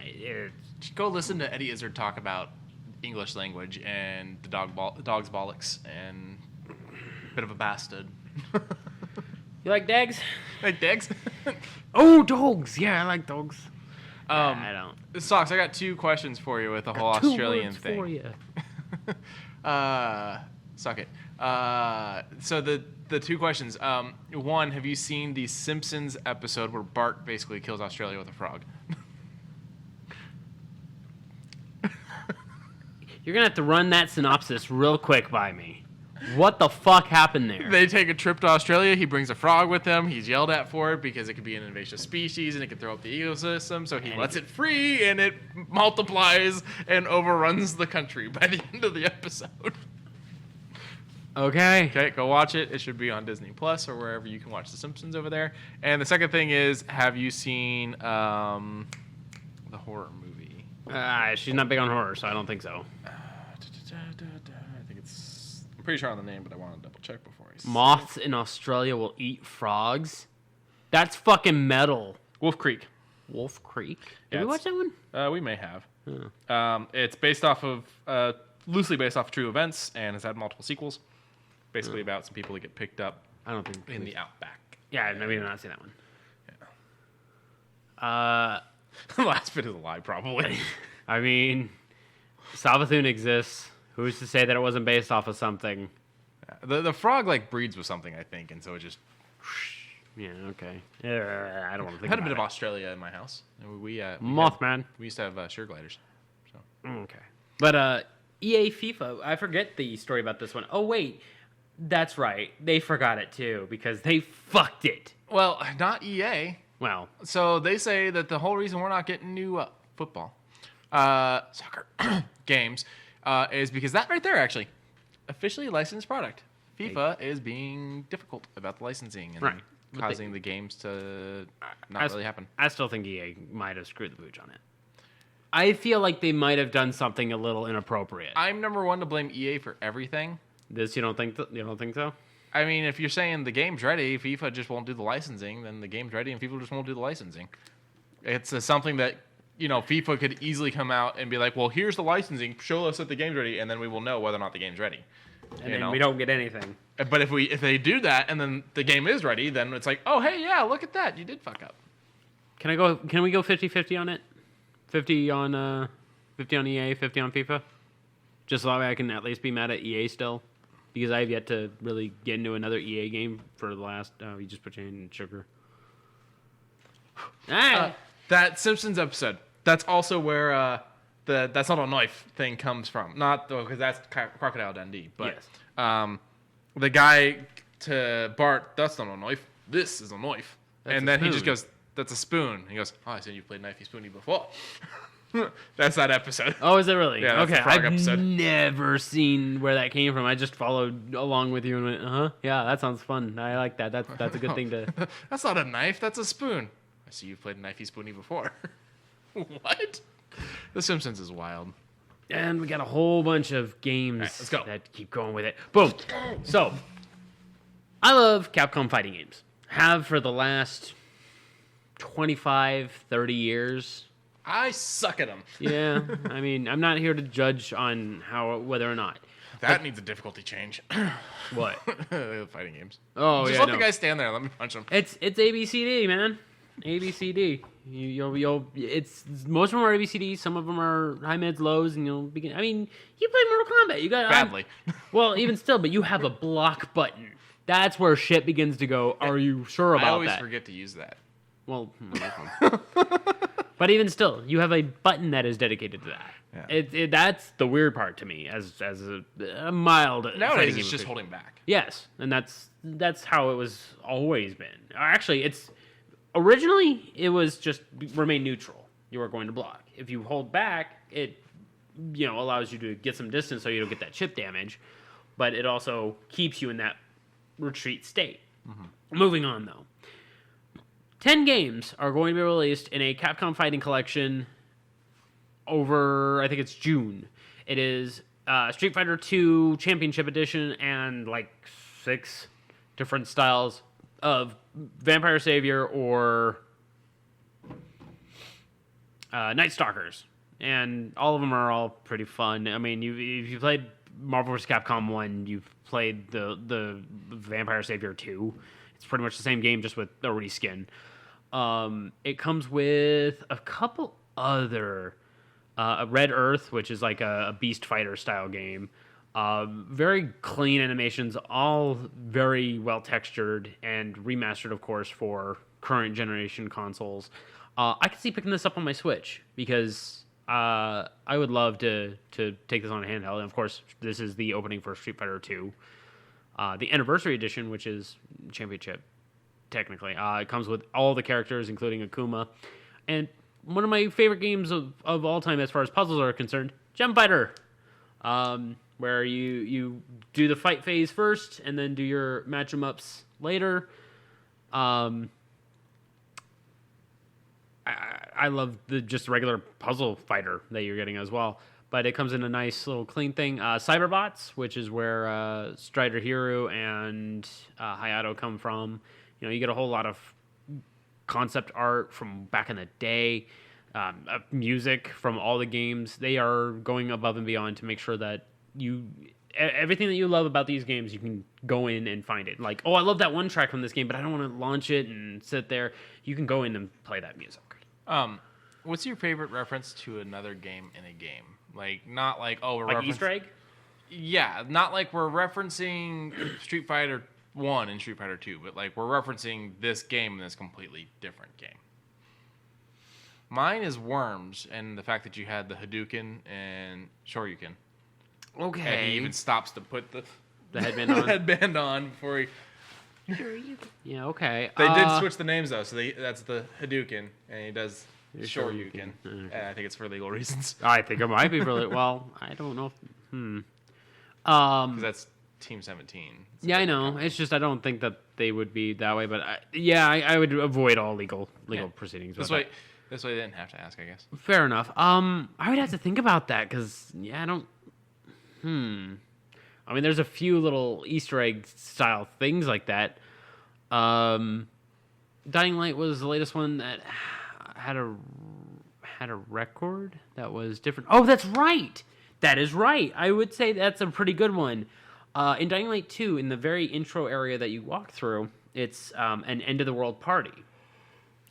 Go listen to Eddie Izzard talk about English language and the dog's bollocks and a bit of a bastard. You like dogs? Like dogs? Oh, dogs! Yeah, I like dogs. I don't. Socks, I got 2 questions for you with the whole Australian thing. For you. Suck it. So the 2 questions. 1, have you seen the Simpsons episode where Bart basically kills Australia with a frog? You're gonna have to run that synopsis real quick by me. What the fuck happened there? They take a trip to Australia. He brings a frog with him. He's yelled at for it because it could be an invasive species and it could throw up the ecosystem. So he lets it free and it multiplies and overruns the country by the end of the episode. Okay. Okay, go watch it. It should be on Disney Plus or wherever you can watch The Simpsons over there. And the second thing is, have you seen the horror movie? She's not big on horror, so I don't think so. I think it's... I'm pretty sure on the name, but I want to double check before I say. Moths in Australia will eat frogs? That's fucking metal. Wolf Creek. Wolf Creek? Yeah, Did we watch that one? We may have. Oh. It's based off of... loosely based off of true events and has had multiple sequels. Basically about some people that get picked up I don't think in the outback. Yeah, no, we did not see that one. Yeah. The last bit is a lie, probably. I mean, Savathun exists. Who's to say that it wasn't based off of something? The frog breeds with something, I think, and so it just... Yeah, okay. Yeah, I don't want to think I had a about bit of it. Australia in my house. And we Mothman. We used to have sugar gliders. So. Okay. But EA FIFA, I forget the story about this one. Oh, wait. That's right. They forgot it, too, because they fucked it. Well, not EA. Well. So they say that the whole reason we're not getting new football, soccer games, is because that right there, actually, officially licensed product. FIFA is being difficult about the licensing and causing the games to not really happen. I still think EA might have screwed the pooch on it. I feel like they might have done something a little inappropriate. I'm number one to blame EA for everything. This you don't think so? I mean, if you're saying the game's ready, FIFA just won't do the licensing, then the game's ready and people just won't do the licensing. It's something that, FIFA could easily come out and be like, well, here's the licensing, show us that the game's ready, and then we will know whether or not the game's ready. And then we don't get anything. But if they do that and then the game is ready, then it's like, oh, hey, yeah, look at that. You did fuck up. Can we go 50-50 on it? 50 on EA, 50 on FIFA? Just so I can at least be mad at EA still. Because I have yet to really get into another EA game for the last... you just put in sugar. That Simpsons episode, that's also where that's not a knife thing comes from. Not, though, because that's Crocodile Dundee. But yes. The guy to Bart, that's not a knife. This is a knife. And then he just goes, that's a spoon. He goes, oh, I said you've played Knifey Spoony before. That's that episode. Oh, is it really? Yeah, that's okay. the frog I've episode. never seen where that came from. I just followed along with you and went, yeah, that sounds fun. I like that. That's a good thing to... That's not a knife. That's a spoon. I see you've played Knifey Spoony before. What? The Simpsons is wild. And we got a whole bunch of games let's go. that keep going with it. Boom. So, I love Capcom fighting games. Have for the last 25, 30 years. I suck at them. Yeah, I mean, I'm not here to judge on whether or not. That needs a difficulty change. What? Fighting games. Oh, Just yeah, let the guy stand there and let me punch him. It's ABCD, man. ABCD. It's most of them are ABCD. Some of them are high, mids, lows, and you'll begin. I mean, you play Mortal Kombat. You got badly. Well, even still, but you have a block button. That's where shit begins to go. Are you sure about that? I always forget to use that. Well, but even still, you have a button that is dedicated to that. Yeah. That's the weird part to me, as a mild. Nowadays, it's just holding back. Yes, and that's how it was always been. Actually, originally it was just remain neutral. You are going to block. If you hold back, it allows you to get some distance so you don't get that chip damage, but it also keeps you in that retreat state. Mm-hmm. Moving on, though. 10 games are going to be released in a Capcom Fighting Collection over, I think it's June. It is Street Fighter 2 Championship Edition and like 6 different styles of Vampire Savior or Night Stalkers. And all of them are all pretty fun. I mean, if you played Marvel vs. Capcom 1, you've played the Vampire Savior 2. It's pretty much the same game, just with a reskin. It comes with a couple other Red Earth, which is like a Beast Fighter style game. Very clean animations, all very well textured and remastered, of course, for current generation consoles. I could see picking this up on my Switch because I would love to take this on a handheld. And of course, this is the opening for Street Fighter 2. The Anniversary Edition, which is Championship, technically. It comes with all the characters, including Akuma. And one of my favorite games of all time as far as puzzles are concerned, Gem Fighter. Where you do the fight phase first and then do your match 'em ups later. I love the just regular puzzle fighter that you're getting as well. But it comes in a nice little clean thing. Cyberbots, which is where Strider Hero and Hayato come from. You get a whole lot of concept art from back in the day, music from all the games. They are going above and beyond to make sure that everything that you love about these games, you can go in and find it. Like, I love that one track from this game, but I don't want to launch it and sit there. You can go in and play that music. What's your favorite reference to another game in a game? Like, not like, we're like Easter egg? Yeah, not like we're referencing Street Fighter 1 and Street Fighter 2, but like we're referencing this game in this completely different game. Mine is Worms, and the fact that you had the Hadouken and Shoryuken. Okay. And he even stops to put the headband on. headband on before he... Yeah, okay. They did switch the names, though, so that's the Hadouken, and he does Shoryuken. And I think it's for legal reasons. I think it might be for well, I don't know. Because that's Team 17. Yeah, I know. It's just I don't think that they would be that way, but I would avoid all legal proceedings. This way they didn't have to ask, I guess. Fair enough. I would have to think about that because I don't. I mean, there's a few little Easter egg style things like that. Dying Light was the latest one that had a record that was different. Oh, that's right. That is right. I would say that's a pretty good one. In Dying Light 2, in the very intro area that you walk through, it's an end of the world party.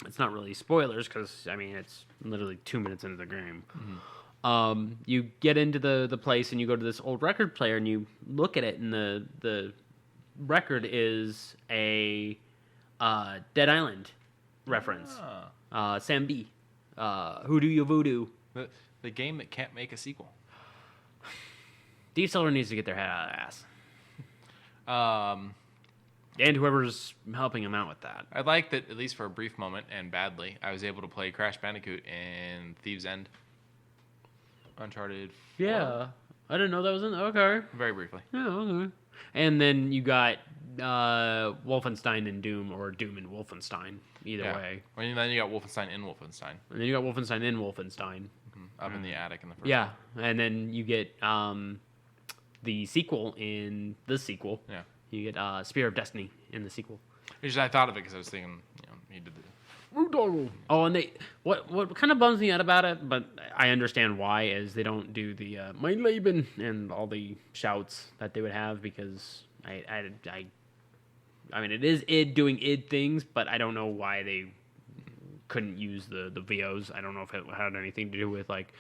It's not really spoilers because it's literally 2 minutes into the game. Mm-hmm. You get into the place and you go to this old record player and you look at it, and the record is a Dead Island reference. Sam B. Hoodoo You Voodoo. The game that can't make a sequel. Steve Silver needs to get their head out of the ass. And whoever's helping him out with that. I like that, at least for a brief moment, and badly, I was able to play Crash Bandicoot in Thieves' End. Uncharted 4. Yeah. I didn't know that was in there. Okay. Very briefly. Yeah, okay. And then you got Wolfenstein and Doom, or Doom and Wolfenstein. Either way. And then you got Wolfenstein in Wolfenstein. And then you got Wolfenstein in Wolfenstein. Mm-hmm. Up in the attic in the first one. Yeah. And then you get the sequel in the sequel. Yeah. You get Spear of Destiny in the sequel. I thought of it because I was thinking, he did Oh, and what kind of bums me out about it, but I understand why, is they don't do the mein Leben and all the shouts that they would have, because I mean, it is id doing id things, but I don't know why they couldn't use the VOs. I don't know if it had anything to do with like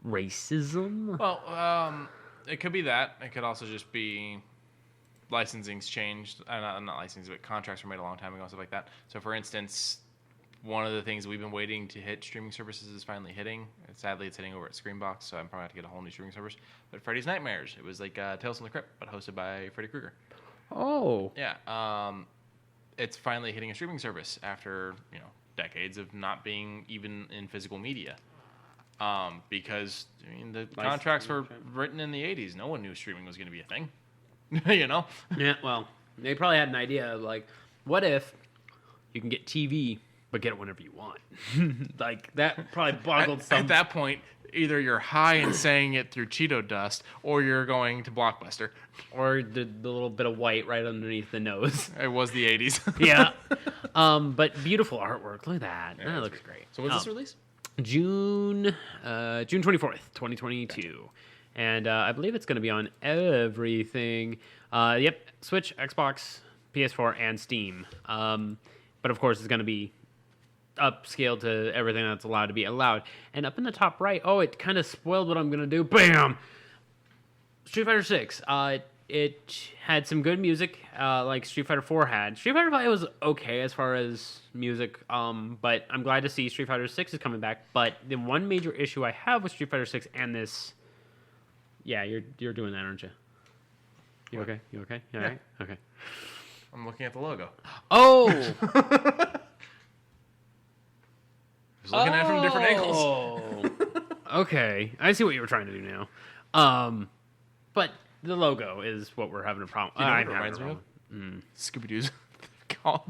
racism. Well, it could be that. It could also just be licensing's changed. Not licensing, but contracts were made a long time ago, stuff like that. So, for instance, one of the things we've been waiting to hit streaming services is finally hitting. Sadly, it's hitting over at Screenbox, so I'm probably have to get a whole new streaming service. But Freddy's Nightmares, it was like Tales from the Crypt, but hosted by Freddy Krueger. Oh. Yeah. It's finally hitting a streaming service after, decades of not being even in physical media. Because, the contracts were written in the 80s. No one knew streaming was going to be a thing. Yeah, well, they probably had an idea of, like, what if you can get TV, but get it whenever you want? Like, that probably boggled some... At that point, either you're high and saying it through Cheeto dust, or you're going to Blockbuster. Or the little bit of white right underneath the nose. It was the 80s. Yeah. But beautiful artwork. Look at that. Yeah, that looks great. So when's this release? June 24th, 2022. Okay. And I believe it's going to be on everything. Yep, Switch, Xbox, PS4, and Steam. But of course, it's going to be upscaled to everything that's allowed to be allowed. And up in the top right, it kind of spoiled what I'm going to do. Bam! Street Fighter 6. It had some good music, like Street Fighter 4 had. Street Fighter 5 was okay as far as music, but I'm glad to see Street Fighter 6 is coming back. But the one major issue I have with Street Fighter 6 and this... Yeah, you're doing that, aren't you? You okay? You okay? You all right? Okay. I'm looking at the logo. Oh! I was looking at it from different angles. Okay. I see what you were trying to do now. But the logo is what we're having a problem. You know what it reminds me of? Scooby-Doo's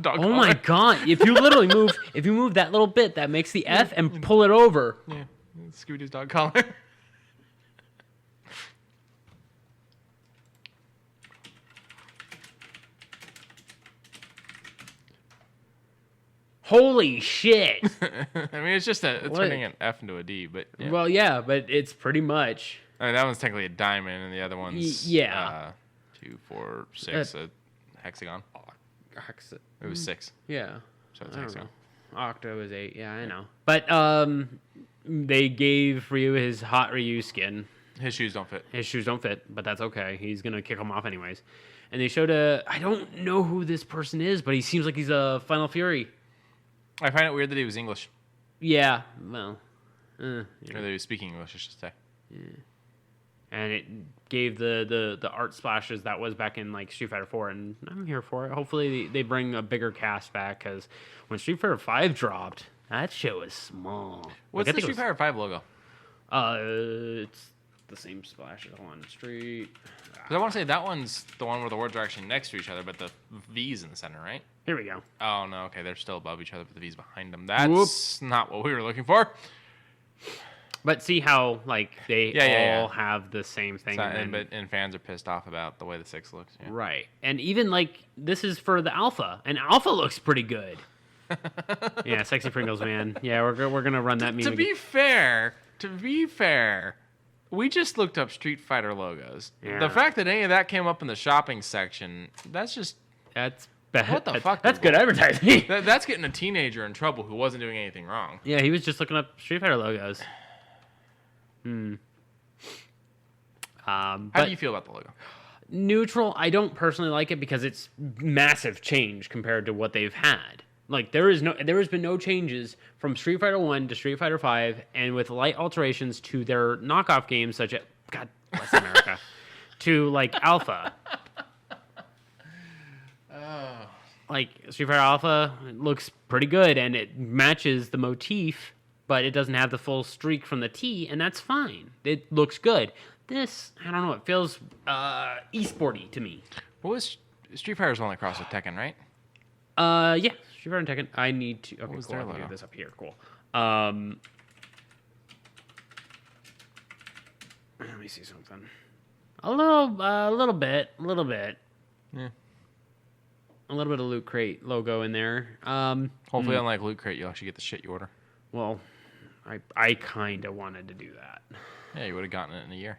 dog collar. My god! If you move that little bit, that makes the F, and pull it over. Yeah, Scooby-Doo's dog collar. Holy shit! I mean, it's just turning an F into a D, but yeah. Well, yeah, but it's pretty much. I mean, that one's technically a diamond, and the other one's 2, 4, 6, a hexagon. It was 6. Yeah. So it's a hexagon. Octo is 8. Yeah, I know. But they gave Ryu his hot Ryu skin. His shoes don't fit. But that's okay. He's gonna kick them off anyways. And they showed I don't know who this person is, but he seems like he's a Final Fury. I find it weird that he was English. Yeah, well. Or that he was speaking English, I should say. Yeah. And it gave the art splashes that was back in like Street Fighter 4, and I'm here for it. Hopefully they bring a bigger cast back, because when Street Fighter 5 dropped, that shit was small. What's the Street Fighter 5 logo? It's the same splashes on Street. Because I want to say that one's the one where the words are actually next to each other, but the V's in the center, right? Here we go. Oh, no, okay, they're still above each other, but the V's behind them. That's not what we were looking for. But see how, like, they all have the same thing. And fans are pissed off about the way the 6 looks. Yeah. Right. And even, like, this is for the Alpha, and Alpha looks pretty good. Yeah, Sexy Pringles, man. Yeah, we're going to run that meme. To be fair, we just looked up Street Fighter logos. Yeah. The fact that any of that came up in the shopping section, that's bad. What the fuck? That's good advertising. That's getting a teenager in trouble who wasn't doing anything wrong. Yeah, he was just looking up Street Fighter logos. How do you feel about the logo? Neutral. I don't personally like it because it's massive change compared to what they've had. Like there has been no changes from Street Fighter 1 to Street Fighter 5, and with light alterations to their knockoff games such as God bless America to like Alpha. Like Street Fighter Alpha looks pretty good and it matches the motif, but it doesn't have the full streak from the T, and that's fine. It looks good. This, I don't know, it feels e-sporty to me. What was Street Fighter's only crossed with Tekken, right? Yeah, Street Fighter and Tekken. I need to. Okay, cool. I'll get this up here. Cool. Let me see something. A little bit. Yeah. a little bit of Loot Crate logo in there. Hopefully, unlike Loot Crate, you'll actually get the shit you order. Well, I kind of wanted to do that. Yeah, you would have gotten it in a year.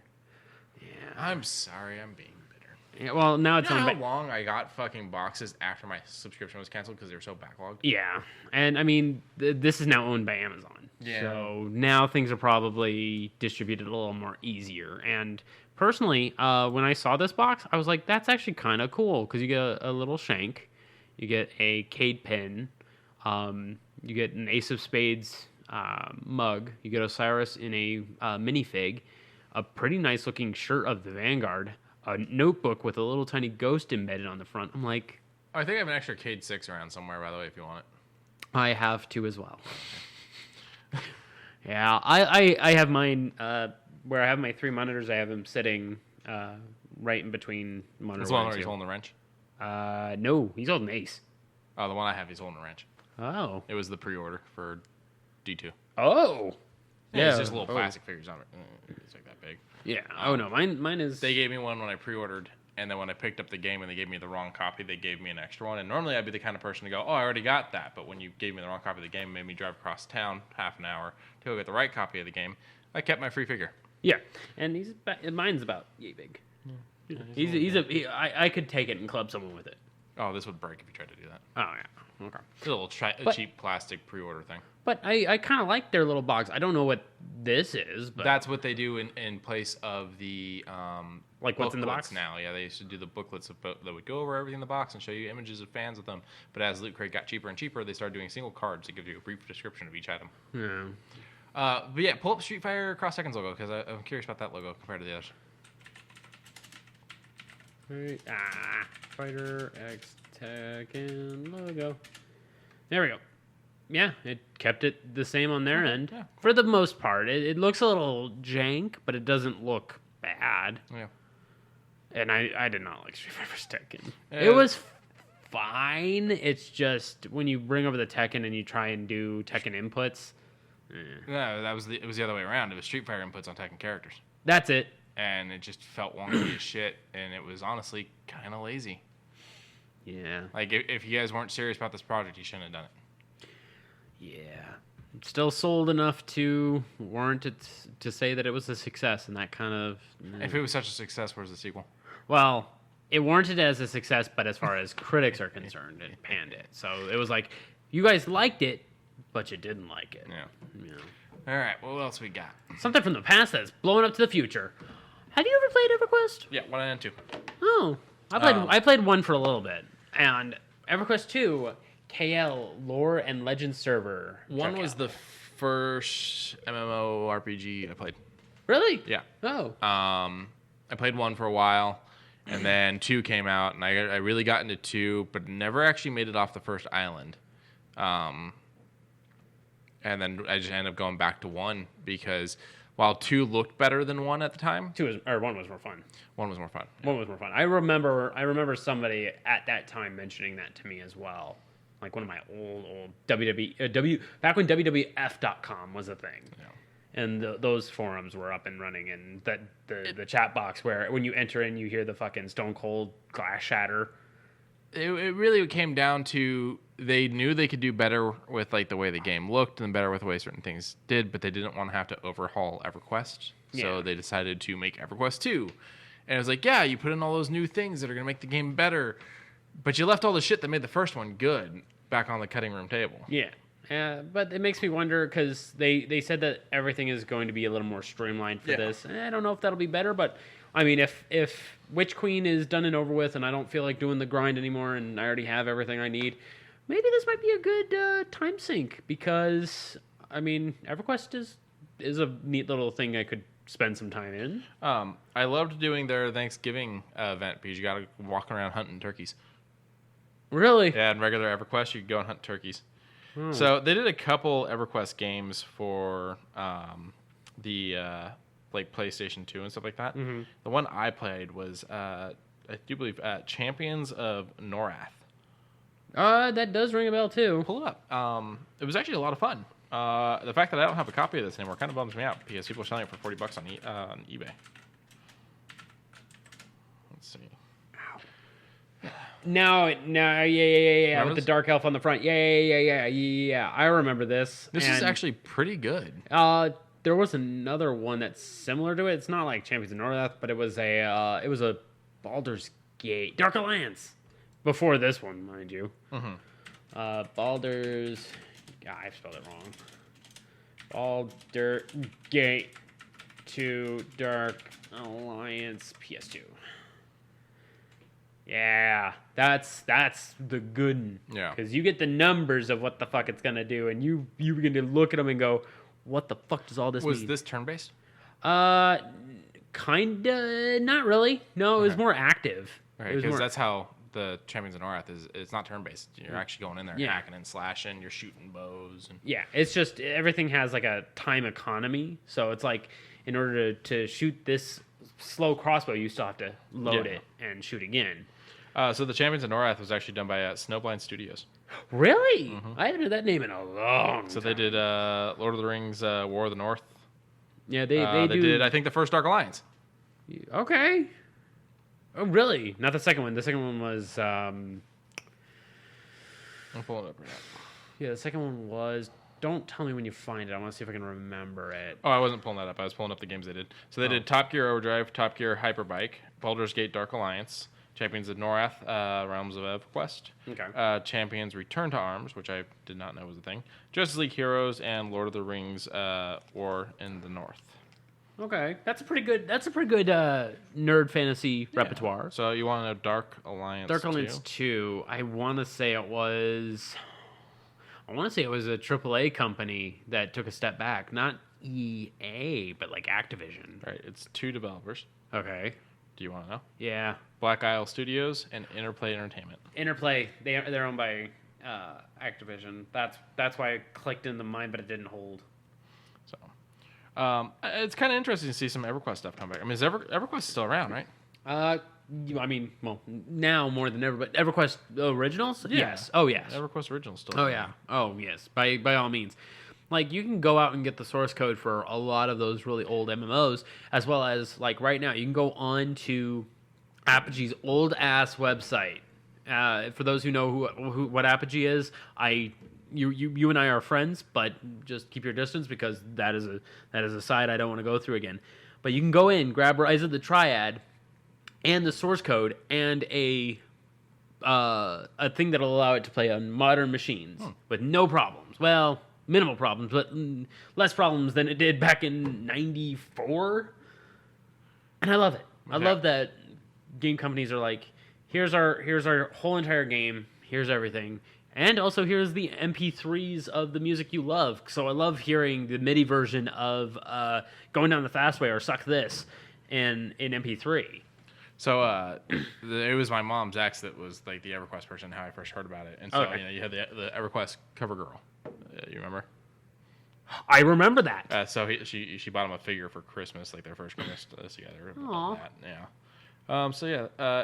Yeah. I'm sorry, I'm being bitter. Yeah, well, now it's You know on. how long I got fucking boxes after my subscription was canceled because they were so backlogged? Yeah, and I mean, this is now owned by Amazon. Yeah. So now things are probably distributed a little more easier. And personally, when I saw this box, I was like, that's actually kind of cool because you get a little shank, you get a Cade pin, you get an Ace of Spades mug, you get Osiris in a minifig, a pretty nice looking shirt of the Vanguard, a notebook with a little tiny ghost embedded on the front. I'm like... I think I have an extra Cade 6 around somewhere, by the way, if you want it. I have two as well. Yeah, I have mine where I have my 3 monitors. I have them sitting right in between monitor. That's the one where he's holding the wrench? No, he's holding Ace. Oh, the one I have, he's holding the wrench. Oh. It was the pre-order for D2. Oh. Yeah, it's just little plastic figures on it. It's like that big. Yeah. Oh no, mine is. They gave me one when I pre-ordered, and then when I picked up the game and they gave me the wrong copy, they gave me an extra one. And normally I'd be the kind of person to go, "Oh, I already got that." But when you gave me the wrong copy of the game, it made me drive across town half an hour to go get the right copy of the game. I kept my free figure. Yeah, and mine's about yay big. Yeah, I could take it and club someone with it. Oh, this would break if you tried to do that. Oh yeah. Okay. It's a little cheap plastic pre-order thing. But I kind of like their little box. I don't know what this is, but that's what they do in place of the like what's in the box now. Yeah, they used to do the booklets that would go over everything in the box and show you images of fans of them. But as Loot Crate got cheaper and cheaper, they started doing single cards that give you a brief description of each item. Yeah. But yeah, pull up Street Fighter Cross Seconds logo because I'm curious about that logo compared to the others. Right. Fighter X Tekken logo. There we go. Yeah, it kept it the same on their end. Yeah. For the most part. It looks a little jank, but it doesn't look bad. Yeah. And I did not like Street Fighter Tekken. It was fine. It's just when you bring over the Tekken and you try and do Tekken inputs. No, it was the other way around. It was Street Fighter inputs on Tekken characters. That's it. And it just felt wonky as shit, and it was honestly kind of lazy. Yeah. Like, if you guys weren't serious about this project, you shouldn't have done it. Yeah. Still sold enough to warrant it to say that it was a success, and that kind of... If it was such a success, where's the sequel? Well, it warranted it as a success, but as far as critics are concerned, it panned it. So it was like, you guys liked it, but you didn't like it. Yeah. You know. All right, what else we got? Something from the past that's blowing up to the future. Have you ever played EverQuest? Yeah, 1 and 2. Oh, I played 1 for a little bit, and EverQuest 2, KL Lore and Legend server. 1 was the first MMORPG I played. Really? Yeah. Oh. I played 1 for a while, and then 2 came out, and I really got into 2, but never actually made it off the first island. And then I just ended up going back to 1 because while 2 looked better than 1 at the time, 1 was more fun. 1 was more fun. Yeah. 1 was more fun. I remember somebody at that time mentioning that to me as well. Like one of my old back when WWF.com was a thing. Yeah. And those forums were up and running, and the chat box where when you enter in, you hear the fucking Stone Cold glass shatter. It really came down to they knew they could do better with like the way the game looked and better with the way certain things did, but they didn't want to have to overhaul EverQuest. So they decided to make EverQuest 2. And it was like, yeah, you put in all those new things that are going to make the game better, but you left all the shit that made the first one good back on the cutting room table. Yeah. But it makes me wonder because they said that everything is going to be a little more streamlined for this. I don't know if that'll be better, but I mean, if Witch Queen is done and over with and I don't feel like doing the grind anymore and I already have everything I need, maybe this might be a good time sink because, I mean, EverQuest is a neat little thing I could spend some time in. I loved doing their Thanksgiving event because you got to walk around hunting turkeys. Really? Yeah, in regular EverQuest, you could go and hunt turkeys. So they did a couple EverQuest games for the like PlayStation 2 and stuff like that. Mm-hmm. The one I played was I do believe Champions of Norath. That does ring a bell too. Pull it up. It was actually a lot of fun. The fact that I don't have a copy of this anymore kind of bums me out because people are selling it for $40 on eBay. Let's see. Ow. Yeah. With the dark elf on the front. Yeah. I remember this. This is actually pretty good. There was another one that's similar to it. It's not like Champions of North, but it was a Baldur's Gate, Dark Alliance, before this one, mind you. Mm-hmm. Baldur's. Yeah, I spelled it wrong. Baldur Gate 2 Dark Alliance PS2. Yeah, that's the good one. Yeah. Because you get the numbers of what the fuck it's gonna do, and you begin to look at them and go, what the fuck does all this mean? Was this turn-based? Kinda, not really. No, it was more active. Right, because that's how the Champions of North is. It's not turn-based. You're actually going in there, hacking and slashing. You're shooting bows. And... Yeah, it's just everything has like a time economy. So it's like in order to shoot this slow crossbow, you still have to load it and shoot again. So the Champions of North was actually done by Snowblind Studios. Really? Mm-hmm. I haven't heard that name in a long time. So they did Lord of the Rings, War of the North. Yeah, they did, I think, the first Dark Alliance. Okay. Oh, really? Not the second one. The second one was... I'm pulling it up right now. Yeah, the second one was... Don't tell me when you find it. I want to see if I can remember it. Oh, I wasn't pulling that up. I was pulling up the games they did. So they did Top Gear Overdrive, Top Gear Hyperbike, Baldur's Gate Dark Alliance, Champions of North, Realms of Everquest, Champions Return to Arms, which I did not know was a thing, Justice League Heroes, and Lord of the Rings War in the North. Okay, that's a pretty good nerd fantasy repertoire. So you want to know Dark Alliance 2? Dark Alliance 2, I want to say it was a AAA company that took a step back. Not EA, but like Activision. Right, it's 2 developers. Okay. Do you want to know? Yeah. Black Isle Studios and Interplay Entertainment. Interplay, they're owned by Activision. That's why it clicked in the mind, but it didn't hold. So, it's kind of interesting to see some Everquest stuff come back. I mean, EverQuest still around, right? I mean, well, now more than ever. But EverQuest originals? Yeah. Yes. Oh yes. EverQuest originals still. Oh yeah. Oh yes. By all means. Like, you can go out and get the source code for a lot of those really old MMOs, as well as, like, right now, you can go on to Apogee's old-ass website. For those who know what Apogee is, you and I are friends, but just keep your distance, because that is a site I don't want to go through again. But you can go in, grab Rise of the Triad, and the source code, and a thing that'll allow it to play on modern machines with no problems. Well... minimal problems, but less problems than it did back in '94. And I love it. I love that game companies are like, here's our whole entire game, here's everything, and also here's the MP3s of the music you love. So I love hearing the MIDI version of Going Down the Fast Way or Suck This in MP3. So it was my mom's ex that was like the EverQuest person, how I first heard about it. And so you had the EverQuest cover girl. You remember? I remember that. So she bought him a figure for Christmas, like their first Christmas together. Aww. Yeah.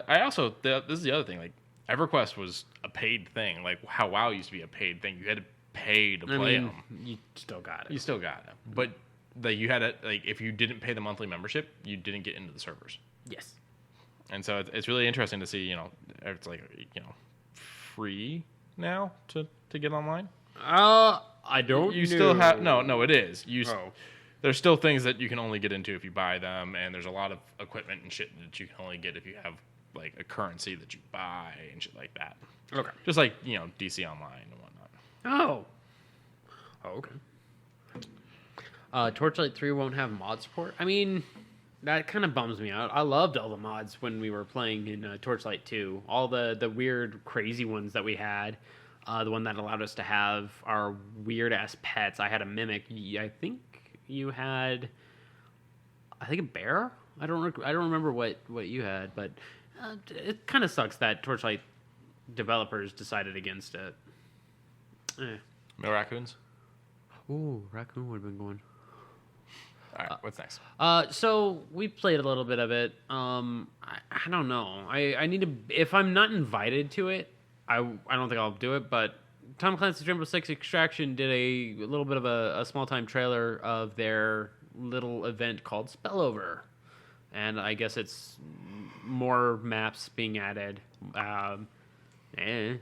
I also, this is the other thing, like EverQuest was a paid thing, like how WoW used to be a paid thing. You had to pay to play them. You still got it. You still got it, but you had to, like, if you didn't pay the monthly membership, you didn't get into the servers. Yes. And so it's really interesting to see, it's like, free now to get online. I don't. You still have no. It is. There's still things that you can only get into if you buy them, and there's a lot of equipment and shit that you can only get if you have like a currency that you buy and shit like that. Okay. Just like DC Online and whatnot. Oh, okay. Torchlight 3 won't have mod support. I mean, that kind of bums me out. I loved all the mods when we were playing in Torchlight 2. All the weird, crazy ones that we had. The one that allowed us to have our weird-ass pets. I had a mimic. I think you had... a bear? I don't remember what you had, but it kind of sucks that Torchlight developers decided against it. No raccoons? Ooh, raccoon would have been going. All right, what's next? So we played a little bit of it. I don't know. I need to... If I'm not invited to it, I don't think I'll do it, but Tom Clancy's Rainbow Six Extraction did a little bit of a small-time trailer of their little event called Spellover. And I guess it's more maps being added. I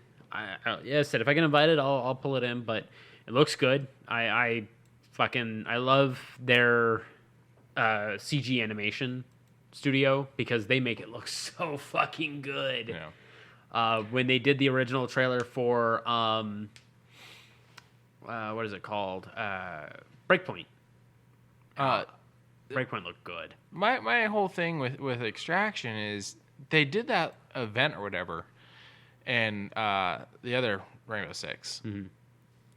said if I get invited, I'll pull it in. But it looks good. I love their CG animation studio because they make it look so fucking good. Yeah. When they did the original trailer for what is it called? Breakpoint. Breakpoint looked good. My whole thing with Extraction is they did that event or whatever, and the other Rainbow Six,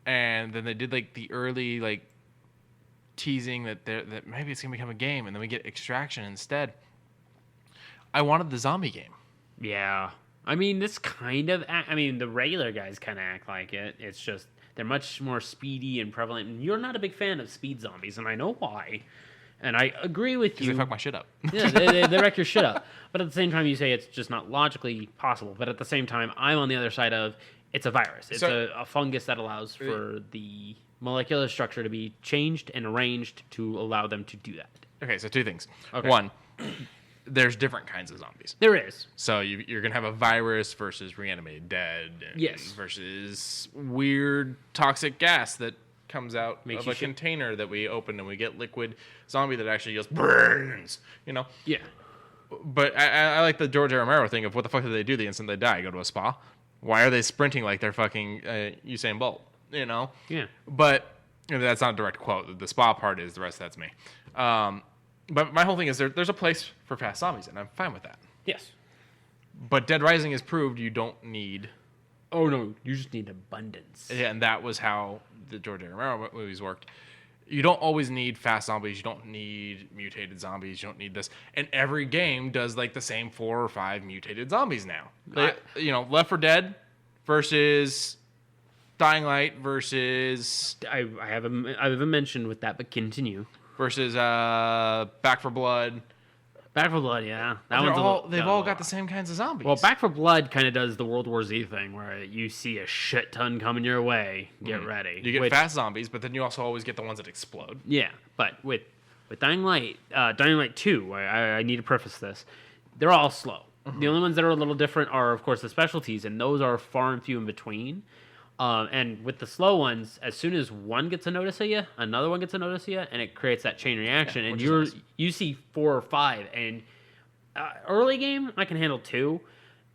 and then they did like the early like teasing that maybe it's gonna become a game, and then we get Extraction instead. I wanted the zombie game. Yeah, I mean this kind of. The regular guys kind of act like it. It's just they're much more speedy and prevalent. And you're not a big fan of speed zombies, and I know why. And I agree with you. Because they fuck my shit up. Yeah, they wreck your shit up. But at the same time, you say it's just not logically possible. But at the same time, I'm on the other side of it's a virus. It's a fungus that allows for the molecular structure to be changed and arranged to allow them to do that. Okay, so two things. Okay. One, there's different kinds of zombies. There is. So you're going to have a virus versus reanimated dead. Yes. Versus weird toxic gas that comes out Makes of you a container that we open and we get liquid zombie that actually just burns, Yeah. But I like the George A. Romero thing of what the fuck do they do the instant they die? Go to a spa? Why are they sprinting like they're fucking Usain Bolt? Yeah. But that's not a direct quote. The spa part is, the rest that's me. But my whole thing is there's a place for fast zombies, and I'm fine with that. Yes. But Dead Rising has proved you don't need... Oh, no. You just need abundance. Yeah, and that was how the George A. Romero movies worked. You don't always need fast zombies. You don't need mutated zombies. You don't need this. And every game does like the same 4 or 5 mutated zombies now. Left 4 Dead versus Dying Light versus... I haven't mentioned with that, but continue. Versus Back 4 Blood. Back 4 Blood, yeah. They've all got the same kinds of zombies. Well, Back 4 Blood kind of does the World War Z thing where you see a shit ton coming your way. Get ready. You get fast zombies, but then you also always get the ones that explode. Yeah, but with Dying Light 2, I need to preface this. They're all slow. The only ones that are a little different are, of course, the specialties, and those are far and few in between. And with the slow ones, as soon as one gets a notice of you, another one gets a notice of you, and it creates that chain reaction. And you see 4 or 5, and early game I can handle 2.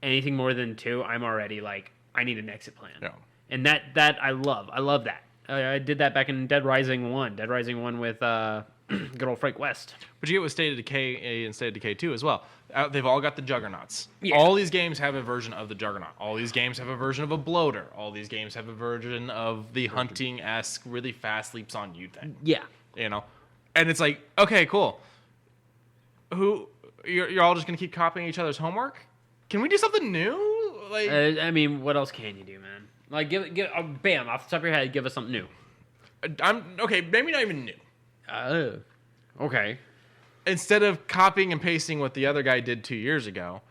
Anything more than 2, I'm already like I need an exit plan. Yeah. And that I love. I love that. I did that back in Dead Rising 1. Dead Rising 1 with good old Frank West. But you get with State of Decay and State of Decay 2 as well. They've all got the juggernauts. Yeah. All these games have a version of the juggernaut. All these games have a version of a bloater. All these games have a version of the hunting-esque, really fast leaps on you thing. Yeah. And it's like, okay, cool. You're all just gonna keep copying each other's homework? Can we do something new? Like, what else can you do, man? Like, bam, off the top of your head, give us something new. Maybe not even new. Okay. Instead of copying and pasting what the other guy did 2 years ago,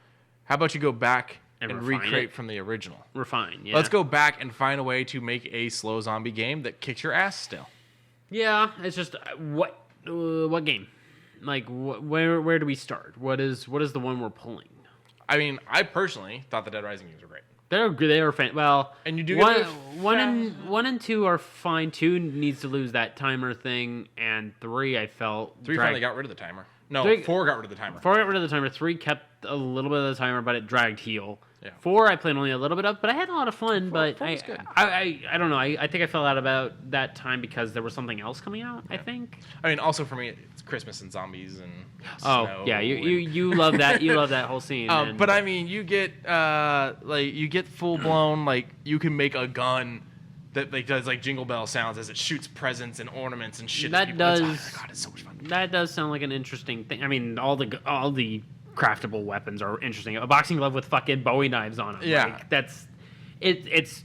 how about you go back and recreate from the original? Refine, yeah. Let's go back and find a way to make a slow zombie game that kicks your ass still. Yeah, it's just what game? Like where do we start? What is the one we're pulling? I personally thought the Dead Rising games were great. They were fan. Well, and you do one and 2 are fine. 2 needs to lose that timer thing, and 3 I felt 3 finally got rid of the timer. No, 4 got rid of the timer. 4 got rid of the timer. 3 kept a little bit of the timer, but it dragged heel. Yeah. 4 I played only a little bit of, but I had a lot of fun. 4 but was good. I don't know. I think I fell out about that time because there was something else coming out. Yeah. I think. Also for me, it's Christmas and zombies and snow. Yeah, you love that. You love that whole scene. But you get you get full blown you can make a gun that does jingle bell sounds as it shoots presents and ornaments and shit. That does. God, it's so much fun. That does sound like an interesting thing. All the craftable weapons are interesting. A boxing glove with fucking Bowie knives on it. Yeah, it's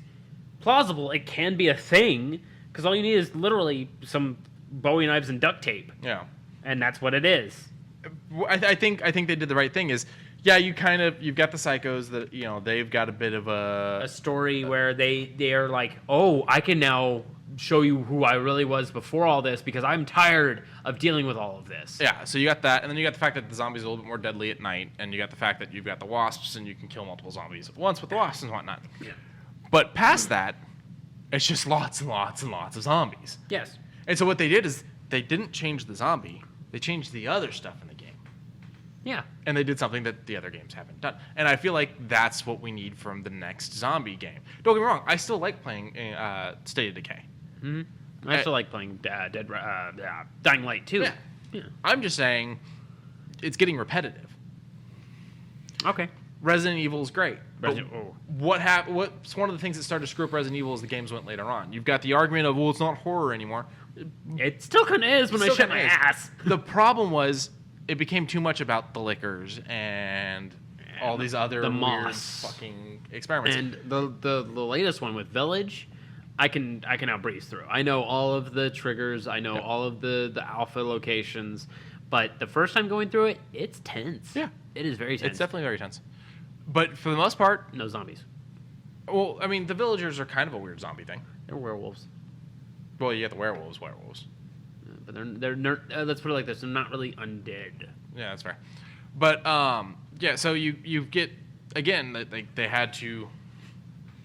plausible. It can be a thing because all you need is literally some Bowie knives and duct tape. Yeah, and that's what it is. I think they did the right thing. You've got the psychos that they've got a bit of a story where they are like, oh, I can now show you who I really was before all this because I'm tired of dealing with all of this. Yeah, so you got that, and then you got the fact that the zombies are a little bit more deadly at night, and you got the fact that you've got the wasps, and you can kill multiple zombies at once with the wasps and whatnot. Yeah. But past that, it's just lots and lots and lots of zombies. Yes. And so what they did is they didn't change the zombie, they changed the other stuff in the game. Yeah. And they did something that the other games haven't done. And I feel like that's what we need from the next zombie game. Don't get me wrong, I still like playing State of Decay. Mm-hmm. I still like playing Dying Light too. Yeah. I'm just saying it's getting repetitive. Okay. Resident Evil is great. Oh. What's one of the things that started to screw up Resident Evil as the games went later on? You've got the argument of, well, it's not horror anymore. It still kind of is when I shut my ass. The problem was it became too much about the liquors and all these other the weird moss fucking experiments. And the latest one with Village, I can now breeze through. I know all of the triggers. I know all of the alpha locations. But the first time going through it, it's tense. Yeah. It is very tense. It's definitely very tense. But for the most part... No zombies. Well, I mean, the villagers are kind of a weird zombie thing. They're werewolves. Well, you got the werewolves. But they're let's put it like this. They're not really undead. Yeah, that's fair. But, yeah, so you get... Again, they had to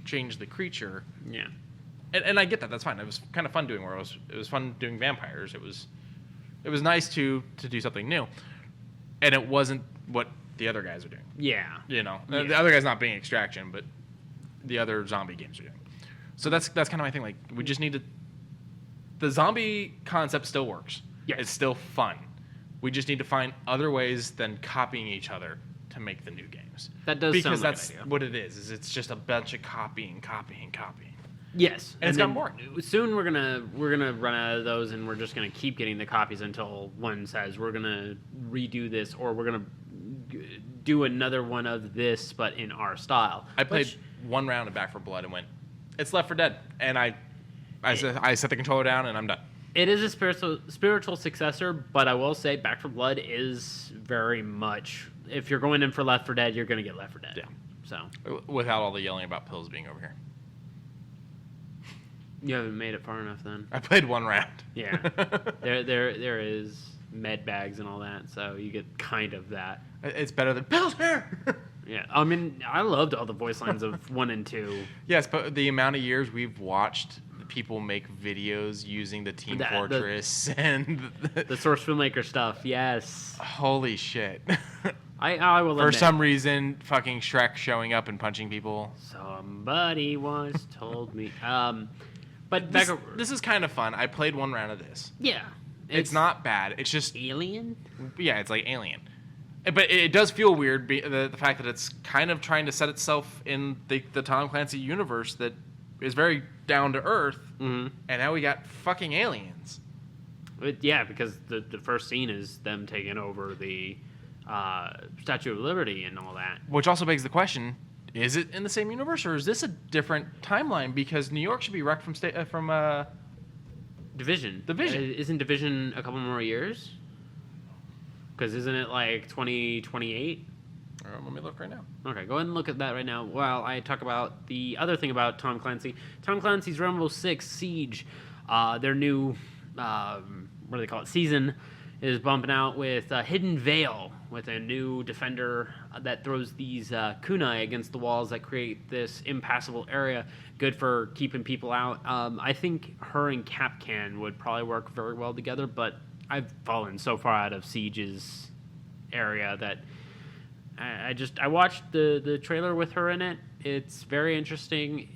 change the creature. Yeah. And I get that. That's fine. It was kind of fun doing werewolves. It was fun doing vampires. It was nice to do something new. And it wasn't what the other guys are doing. Yeah. You know, Yeah. the other guy's not being Extraction, but the other zombie games are doing. So that's kind of my thing. Like, we just need to... The zombie concept still works. Yes. It's still fun. We just need to find other ways than copying each other to make the new games. That does because sound like that's an idea. what it is it's just a bunch of copying. Yes, And it's then gotten boring. Soon we're gonna run out of those, and we're just gonna keep getting the copies until one says we're gonna redo this, or we're gonna do another one of this, but in our style. I played one round of Back 4 Blood and went, it's Left 4 Dead, and I set the controller down and I'm done. It is a spiritual successor, but I will say Back 4 Blood is very much, if you're going in for Left 4 Dead, you're gonna get Left 4 Dead. Yeah. So Without all the yelling about pills being over here. you haven't made it far enough then. I played one round. Yeah. there is med bags and all that, so you get kind of that. It's better than pills here. Yeah, I mean, I loved all the voice lines of 1 and 2. Yes, but the amount of years we've watched people make videos using the Team Fortress and the Source Filmmaker stuff, yes. Holy shit. I will For admit, some reason, fucking Shrek showing up and punching people. somebody once told me. But This is kind of fun. I played one round of this. yeah, It's not bad. It's just... Alien. Yeah, it's like Alien. But it does feel weird, the fact that it's kind of trying to set itself in the Tom Clancy universe that is very down to earth, Mm-hmm. and now we got fucking aliens. Yeah, because the first scene is them taking over the Statue of Liberty and all that. Which also begs the question, is it in the same universe, or is this a different timeline? Because New York should be wrecked from Division. Isn't Division a couple more years? Because isn't it like 2028? Let me look right now. Okay, go ahead and look at that right now while I talk about the other thing about Tom Clancy. Tom Clancy's Rainbow Six Siege, their new, what do they call it, season, is bumping out with Hidden Veil, with a new defender that throws these kunai against the walls that create this impassable area, good for keeping people out. I think her and Capcan would probably work very well together, but I've fallen so far out of Siege's area that I watched the trailer with her in it. It's very interesting.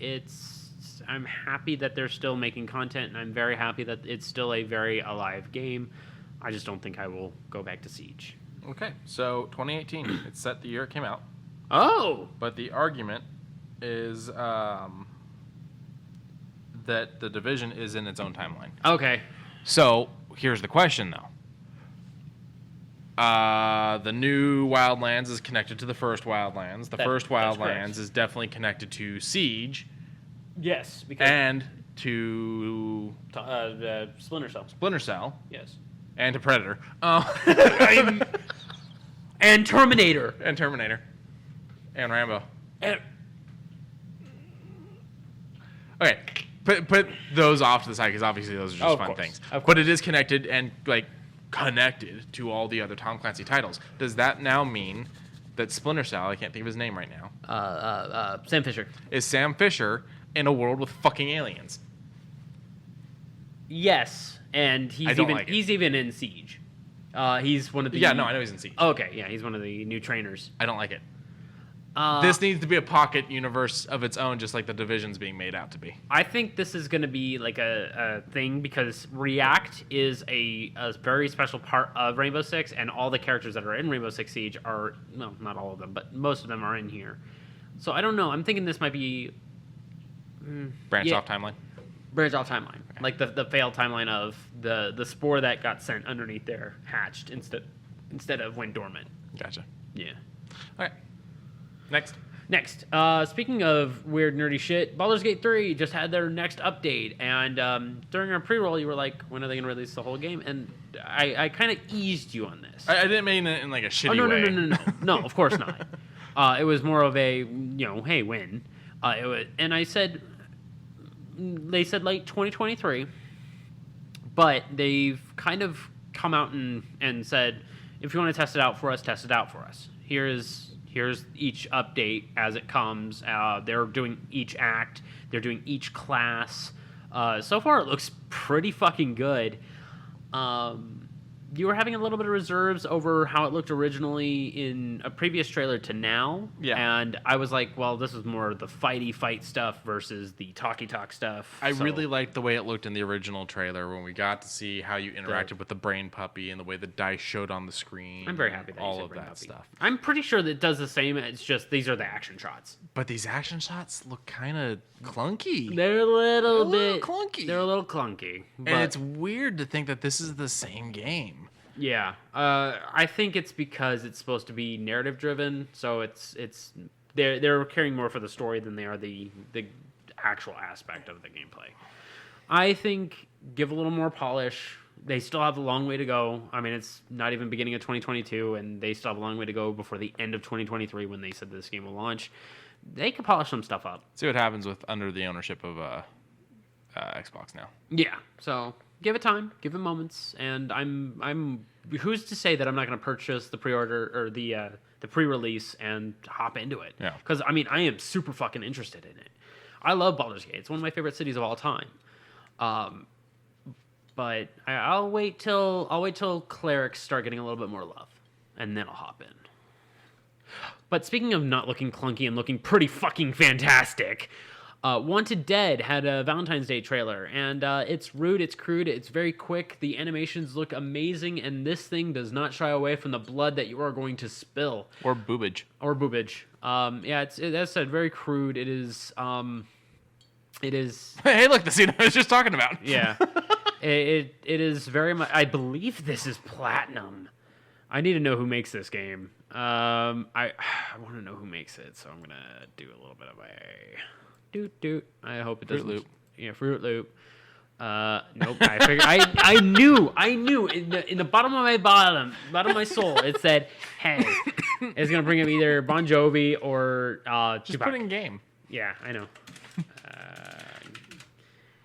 I'm happy that they're still making content, and I'm very happy that it's still a very alive game. I just don't think I will go back to Siege. Okay, so 2018. It's set the year it came out. Oh! But the argument is that the Division is in its own timeline. Okay. So here's the question, though. The new Wildlands is connected to the first Wildlands. The first Wildlands is definitely connected to Siege. Yes, because And to Splinter Cell. Splinter Cell. Yes. And to Predator. And Terminator. And Terminator. And Rambo. And Okay. put those off to the side because obviously those are just fun things. But it is connected and like connected to all the other Tom Clancy titles. Does that now mean that Splinter Cell, I can't think of his name right now, Sam Fisher, is Sam Fisher in a world with fucking aliens? Yes, and he's even in Siege. He's one of the... Yeah, no, I know he's in Siege. Okay, yeah, he's one of the new trainers. I don't like it. This needs to be a pocket universe of its own, just like the Division's being made out to be. I think this is going to be like a thing because React is a very special part of Rainbow Six, and all the characters that are in Rainbow Six Siege are... No, not all of them, but most of them are in here. So I don't know. I'm thinking this might be... Branch off timeline? Branch off timeline. Okay. Like the failed timeline of the spore that got sent underneath there hatched instead of went dormant. Gotcha. Yeah. All right. Next. Speaking of weird nerdy shit, Baldur's Gate 3 just had their next update, and during our pre-roll, you were like, "When are they going to release the whole game?" And I kind of eased you on this. I didn't mean it in like a shitty way. No, of course not. It was more of a hey, when? And I said, they said late 2023, but they've kind of come out and said, if you want to test it out for us, test it out for us. Here's each update as it comes. They're doing each act. They're doing each class. So far, it looks pretty fucking good. You were having a little bit of reserves over how it looked originally in a previous trailer to now. Yeah. And I was like, well, this is more the fight stuff versus the talky talk stuff. I really liked the way it looked in the original trailer when we got to see how you interacted with the brain puppy and the way the dice showed on the screen. I'm very happy that all of that stuff. I'm pretty sure that it does the same. It's just these are the action shots. But these action shots look kind of clunky. They're a little bit clunky. They're a little clunky. And it's weird to think that this is the same game. Yeah, I think it's because it's supposed to be narrative driven, so they're caring more for the story than they are the actual aspect of the gameplay. I think give a little more polish. They still have a long way to go. I mean, it's not even beginning of 2022, and they still have a long way to go before the end of 2023 when they said this game will launch. They could polish some stuff up. See what happens with under the ownership of Xbox now. Yeah, so give it time, give it moments, and I'm who's to say that I'm not going to purchase the pre-order or the pre-release and hop into it? Yeah. Because I mean, I am super fucking interested in it. I love Baldur's Gate. It's one of my favorite cities of all time. But I'll wait till clerics start getting a little bit more love, and then I'll hop in. But speaking of not looking clunky and looking pretty fucking fantastic, Wanted Dead had a Valentine's Day trailer, and it's rude, it's crude, it's very quick, the animations look amazing, and this thing does not shy away from the blood that you are going to spill. Or boobage. Yeah, that's said, very crude. It is... Hey, look, the scene I was just talking about. Yeah. it is very much... I believe this is Platinum. I need to know who makes this game. I want to know who makes it, so I'm going to do a little bit of a... Doot. I hope it doesn't. Fruit Loop. Yeah, Fruit Loop. Nope. I figured. I knew in the bottom of my soul, it said, "Hey, it's gonna bring up either Bon Jovi or just Tupac." put it in game. Yeah, I know.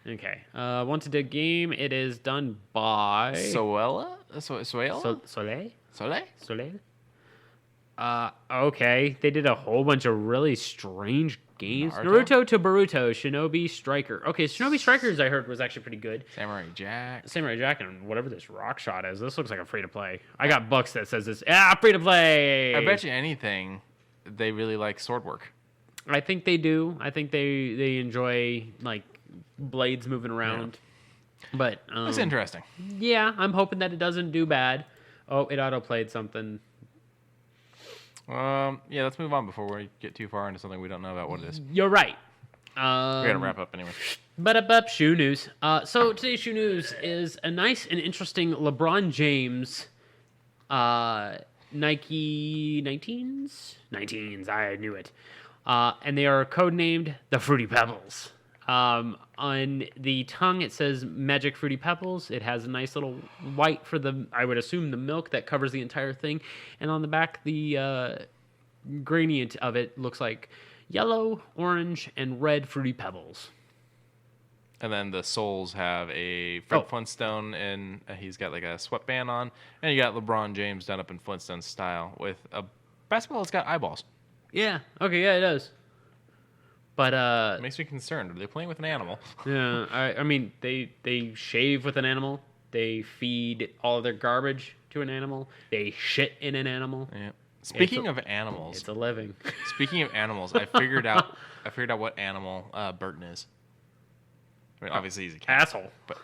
Okay. Wanted Dead game. It is done by Soleil. Soleil. Okay. They did a whole bunch of really strange games. Naruto to Boruto, Shinobi Striker. Okay, Shinobi Strikers I heard was actually pretty good. Samurai Jack, and whatever this rock shot is. This looks like a free to play. I got books that says this. Free to play. I bet you anything, they really like sword work. I think they do. I think they enjoy like blades moving around. Yeah. But that's interesting. Yeah, I'm hoping that it doesn't do bad. Oh, it auto-played something. Yeah, let's move on before we get too far into something we don't know about what it is. You're right. We're gonna wrap up anyway. But shoe news. So today's shoe news is a nice and interesting LeBron James Nike 19s. I knew it. And they are codenamed the Fruity Pebbles. On the tongue, it says Magic Fruity Pebbles. It has a nice little white for the, I would assume, the milk that covers the entire thing. And on the back, the gradient of it looks like yellow, orange, and red Fruity Pebbles. And then the Souls have a Fred Flintstone, and he's got like a sweatband on. And you got LeBron James done up in Flintstone style with a basketball that's got eyeballs. Yeah. Okay. Yeah, it does. But it makes me concerned. Are they playing with an animal? Yeah. I mean, they shave with an animal. They feed all of their garbage to an animal. They shit in an animal. Yeah. Speaking of animals, it's a living. Speaking of animals, I figured out what animal Burton is. I mean, obviously he's a cat. Asshole. But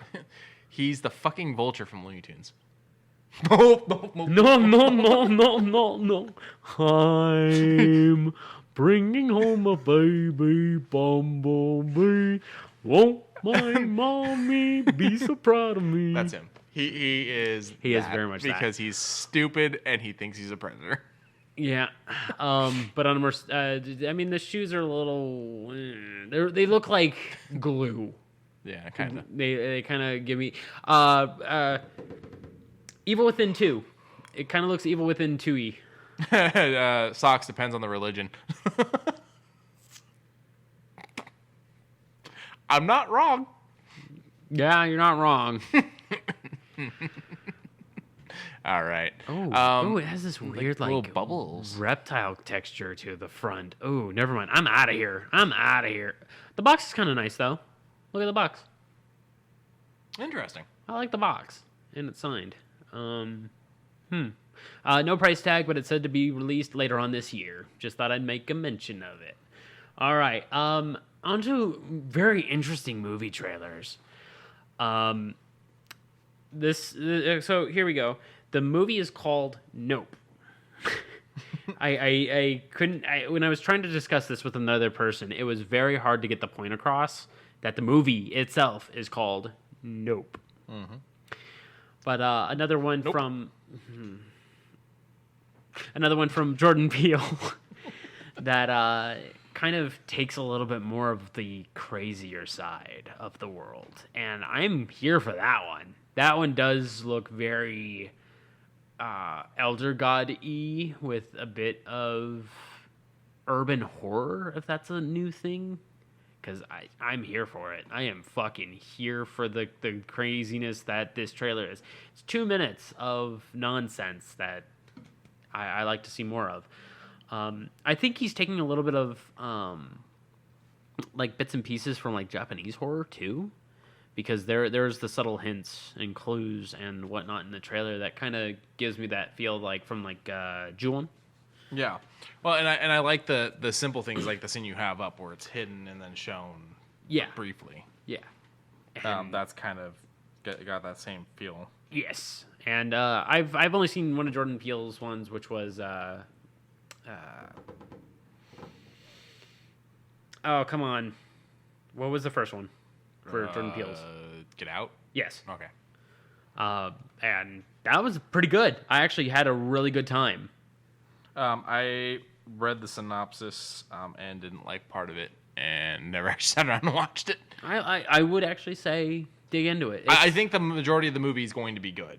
he's the fucking vulture from Looney Tunes. No. I'm bringing home a baby bumblebee. Won't my mommy be so proud of me? That's him. He is very much because he's stupid and he thinks he's a predator. Yeah, but on a more, I mean, the shoes are a little. They look like glue. Yeah, kind of. They kind of give me Evil Within 2. It kind of looks Evil Within 2-y. Socks depends on the religion. I'm not wrong. Yeah, you're not wrong. All right. Oh, it has this weird like little bubbles, reptile texture to the front. Oh, never mind. I'm out of here. The box is kind of nice though. Look at the box. Interesting. I like the box, and it's signed. No price tag, but it said to be released later on this year. Just thought I'd make a mention of it. All right. On to very interesting movie trailers. So here we go. The movie is called Nope. I couldn't when I was trying to discuss this with another person, it was very hard to get the point across that the movie itself is called Nope. Mm-hmm. But another one from Jordan Peele that kind of takes a little bit more of the crazier side of the world, and I'm here for that one. That one does look very Elder God-y with a bit of urban horror, if that's a new thing. Because I'm here for it. I am fucking here for the craziness that this trailer is. It's 2 minutes of nonsense that I like to see more of. I think he's taking a little bit of like bits and pieces from like Japanese horror too. Because there's the subtle hints and clues and whatnot in the trailer that kind of gives me that feel like from like Ju-on. Yeah, well, and I like the simple things like the scene you have up where it's hidden and then shown. Yeah. Briefly. Yeah. That's kind of got that same feel. Yes, and I've only seen one of Jordan Peele's ones, which was oh come on, what was the first one? For Jordan Peele's. Get Out? Yes. Okay. And that was pretty good. I actually had a really good time. I read the synopsis and didn't like part of it and never actually sat around and watched it. I would actually say dig into it. I think the majority of the movie is going to be good.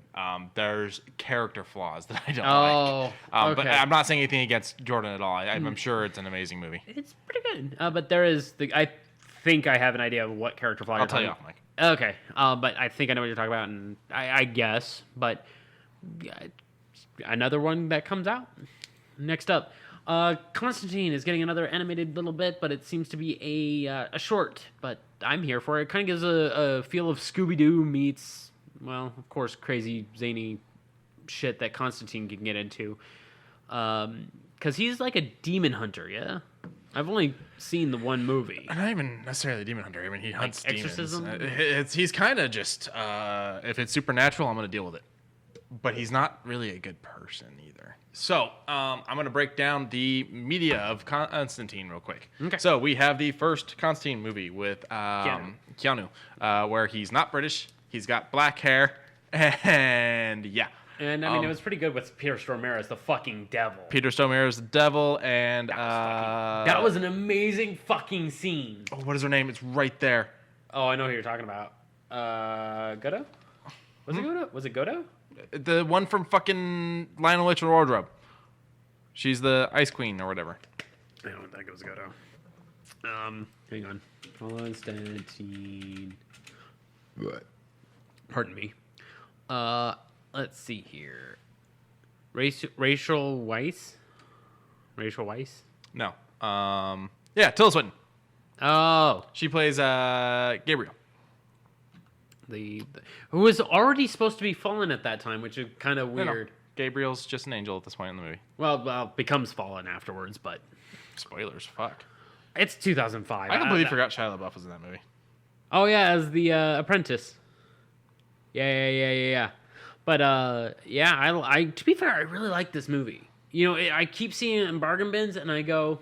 There's character flaws that I don't like. Okay. But I'm not saying anything against Jordan at all. I'm sure it's an amazing movie. It's pretty good. But there is I think I have an idea of what character flaw I'll tell you off, Mike. Okay. But I think I know what you're talking about, and I guess. But another one that comes out. Next up, Constantine is getting another animated little bit, but it seems to be a short. But I'm here for it. It kind of gives a feel of Scooby-Doo meets, well, of course, crazy, zany shit that Constantine can get into. Because he's like a demon hunter, yeah? I've only seen the one movie. Not even necessarily a demon hunter. I mean, he hunts like exorcism? Demons. He's kind of just, if it's supernatural, I'm going to deal with it. But he's not really a good person either. So, I'm going to break down the media of Constantine real quick. Okay. So, we have the first Constantine movie with Keanu, where he's not British, he's got black hair, and yeah. And, I mean, it was pretty good with Peter Stormare as the fucking devil. Peter Stormare is the devil, and... that was an amazing fucking scene. Oh, what is her name? It's right there. Oh, I know who you're talking about. Godot? Was it Godot? Was it Godot? The one from fucking Lionel Richie Wardrobe. She's the Ice Queen or whatever. I don't think it was Godot. Hang on. Constantine. Pardon me. Let's see here. Rachel Weisz? Rachel Weisz? No. Yeah, Tilda Swinton. Oh. She plays Gabriel. Who was already supposed to be fallen at that time, which is kind of weird. No. Gabriel's just an angel at this point in the movie. Well, becomes fallen afterwards, but... Spoilers, fuck. It's 2005. I completely forgot Shia LaBeouf was in that movie. Oh, yeah, as the apprentice. Yeah. But, I to be fair, I really like this movie. You know, I keep seeing it in bargain bins, and I go,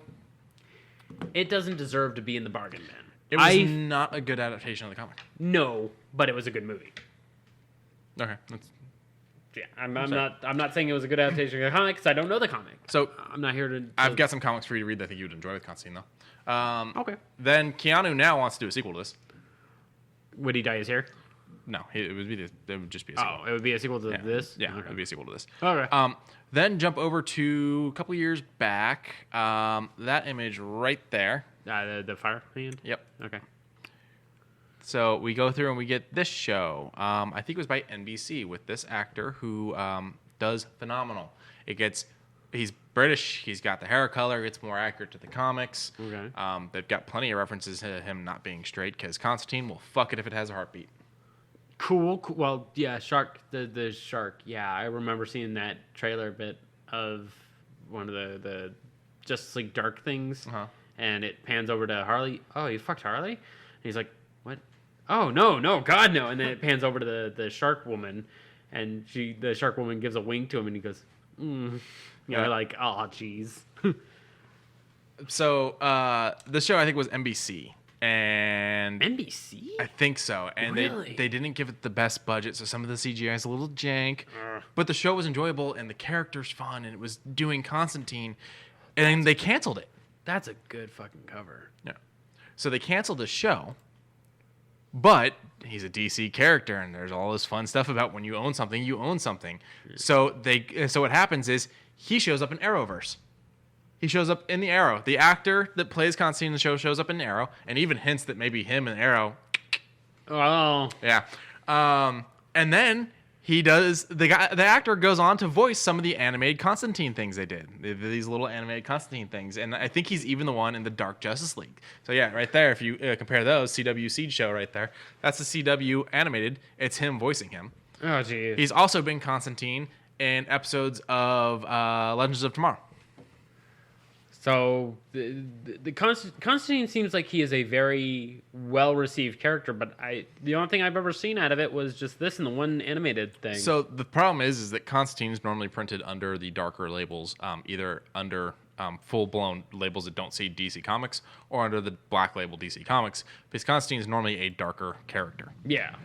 it doesn't deserve to be in the bargain bin. It was not a good adaptation of the comic. No, but it was a good movie. Okay. Yeah, I'm not saying it was a good adaptation of the comic, because I don't know the comic. So I'm not here to... I've got some comics for you to read that I think you would enjoy with Constantine, though. Okay. Then Keanu now wants to do a sequel to this. Would he dye his hair? No, it would just be a sequel. Oh, it would be a sequel to this? Yeah, okay. it would be a sequel to this. Okay. Then jump over to a couple years back. That image right there. The fire hand? Yep. Okay. So we go through and we get this show. I think it was by NBC with this actor who does phenomenal. He's British. He's got the hair color. It's more accurate to the comics. Okay. They've got plenty of references to him not being straight because Constantine will fuck it if it has a heartbeat. Cool. Well, yeah, Shark. The Shark. Yeah, I remember seeing that trailer bit of one of the Justice League Dark things, and it pans over to Harley. Oh, you fucked Harley? And he's like, what? Oh, no, God, no. And then it pans over to the Shark Woman, and the Shark Woman gives a wink to him, and he goes, Yeah. like, oh, jeez. So the show I think was NBC. And NBC? I think so. And really? they didn't give it the best budget, so some of the CGI is a little jank. But the show was enjoyable, and the character's fun, and it was doing Constantine. And they canceled it. That's a good fucking cover. Yeah. So they canceled the show, but he's a DC character, and there's all this fun stuff about when you own something, you own something. So what happens is he shows up in Arrowverse. He shows up in the Arrow. The actor that plays Constantine in the show shows up in Arrow, and even hints that maybe him and Arrow. Oh. Yeah. And then he does. The actor goes on to voice some of the animated Constantine things they did. These little animated Constantine things, and I think he's even the one in the Dark Justice League. So yeah, right there. If you compare those, CW Seed show right there. That's the CW animated. It's him voicing him. Oh, geez. He's also been Constantine in episodes of Legends of Tomorrow. So the Constantine seems like he is a very well-received character, but the only thing I've ever seen out of it was just this and the one animated thing. So the problem is that Constantine is normally printed under the darker labels, either under full-blown labels that don't see DC Comics or under the black label DC Comics, because Constantine is normally a darker character. Yeah.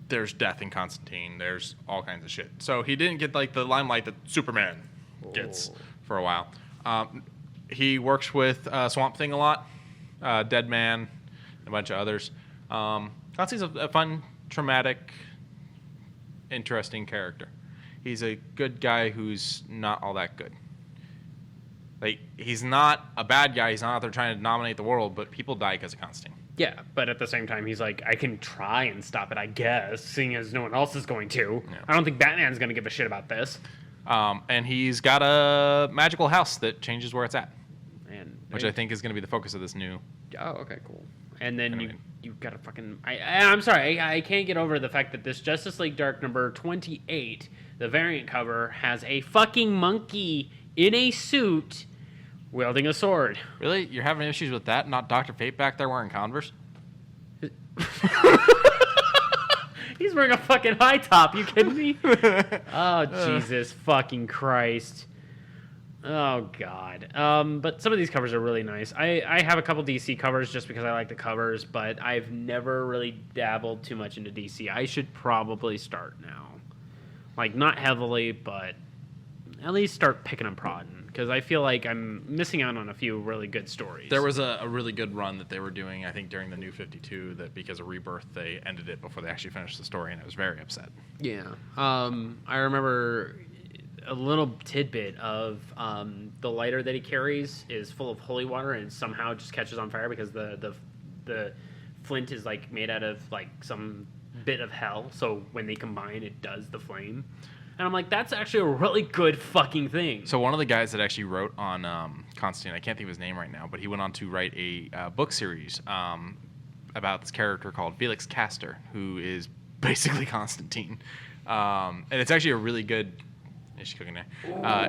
There's death in Constantine. There's all kinds of shit. So he didn't get like the limelight that Superman gets for a while. He works with Swamp Thing a lot, Dead Man, and a bunch of others. Constantine's a fun, traumatic, interesting character. He's a good guy who's not all that good. Like, he's not a bad guy. He's not out there trying to dominate the world, but people die because of Constantine. Yeah, but at the same time, he's like, I can try and stop it, I guess, seeing as no one else is going to. Yeah. I don't think Batman's going to give a shit about this. And he's got a magical house that changes where it's at, which I think is going to be the focus of this new. Oh, okay, cool. And then you've got a fucking. I'm sorry, I can't get over the fact that this Justice League Dark number 28, the variant cover, has a fucking monkey in a suit wielding a sword. Really? You're having issues with that? Not Dr. Fate back there wearing Converse? He's wearing a fucking high top. You kidding me? Oh, Jesus fucking Christ. Oh, God. But some of these covers are really nice. I have a couple DC covers just because I like the covers, but I've never really dabbled too much into DC. I should probably start now. Like, not heavily, but at least start picking and prodding. Because I feel like I'm missing out on a few really good stories. There was a really good run that they were doing, I think, during the New 52, that because of Rebirth, they ended it before they actually finished the story, and I was very upset. Yeah. I remember a little tidbit of the lighter that he carries is full of holy water and somehow just catches on fire because the flint is like made out of like some bit of hell. So when they combine, it does the flame. And I'm like, that's actually a really good fucking thing. So one of the guys that actually wrote on Constantine, I can't think of his name right now, but he went on to write a book series about this character called Felix Castor, who is basically Constantine. And it's actually a really good... Is she cooking there?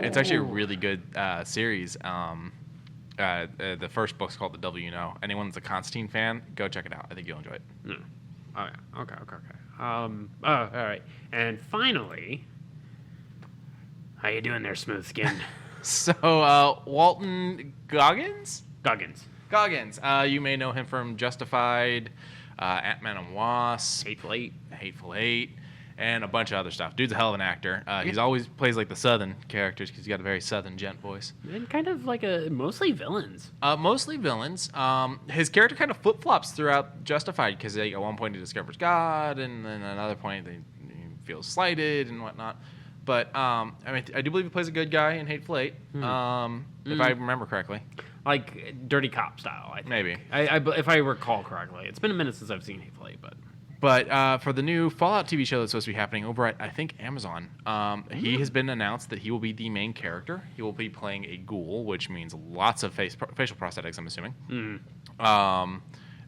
It's actually a really good series. The first book's called The Devil You Know. Anyone that's a Constantine fan, go check it out. I think you'll enjoy it. Mm. Oh, yeah. Okay. All right. And finally... How you doing there, Smooth Skin? So, Walton Goggins? Goggins. You may know him from Justified, Ant-Man and Wasp, Hateful Eight, and a bunch of other stuff. Dude's a hell of an actor. He's always plays like the Southern characters because he's got a very Southern gent voice. And kind of like mostly villains. Mostly villains. His character kind of flip-flops throughout Justified because at one point he discovers God, and then at another point he feels slighted and whatnot. But I do believe he plays a good guy in Hateful Eight, if I remember correctly. Like dirty cop style, I think. Maybe. If I recall correctly. It's been a minute since I've seen Hateful Eight, But for the new Fallout TV show that's supposed to be happening over at, I think, Amazon, he has been announced that he will be the main character. He will be playing a ghoul, which means lots of facial prosthetics, I'm assuming. And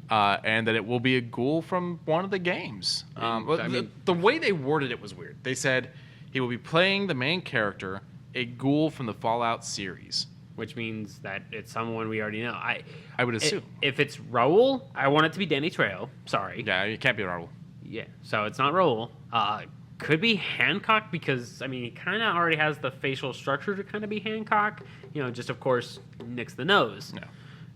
that it will be a ghoul from one of the games. The way they worded it was weird. They said he will be playing the main character, a ghoul from the Fallout series. Which means that it's someone we already know. I would assume. If it's Raul, I want it to be Danny Trejo. Sorry. Yeah, it can't be Raul. Yeah, so it's not Raul. Could be Hancock because, he kind of already has the facial structure to kind of be Hancock. Just, of course, nix the nose.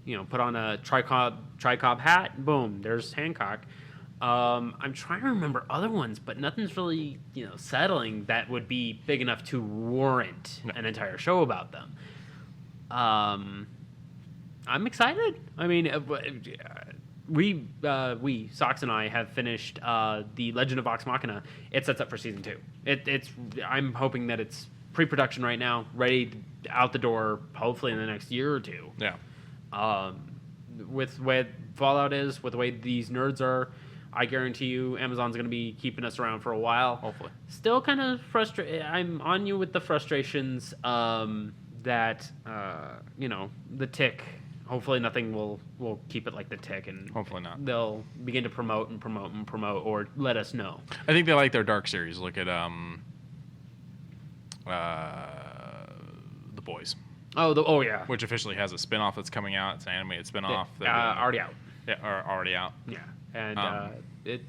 Yeah. Put on a tricob hat, boom, there's Hancock. I'm trying to remember other ones, but nothing's really, settling that would be big enough to warrant an entire show about them. I'm excited. We Sox and I have finished the Legend of Vox Machina. It sets up for season 2. I'm hoping that it's pre-production right now, ready out the door, hopefully in the next year or two. Yeah. With the way Fallout is, with the way these nerds are, I guarantee you Amazon's going to be keeping us around for a while. Hopefully. Still kind of frustrated. I'm on you with the frustrations that, the Tick, hopefully nothing will keep it like the Tick. And hopefully not. They'll begin to promote or let us know. I think they like their dark series. Look at The Boys. Oh yeah. Which officially has a spin-off that's coming out. It's an animated spin-off. Already out. Yeah, already out. Yeah. And it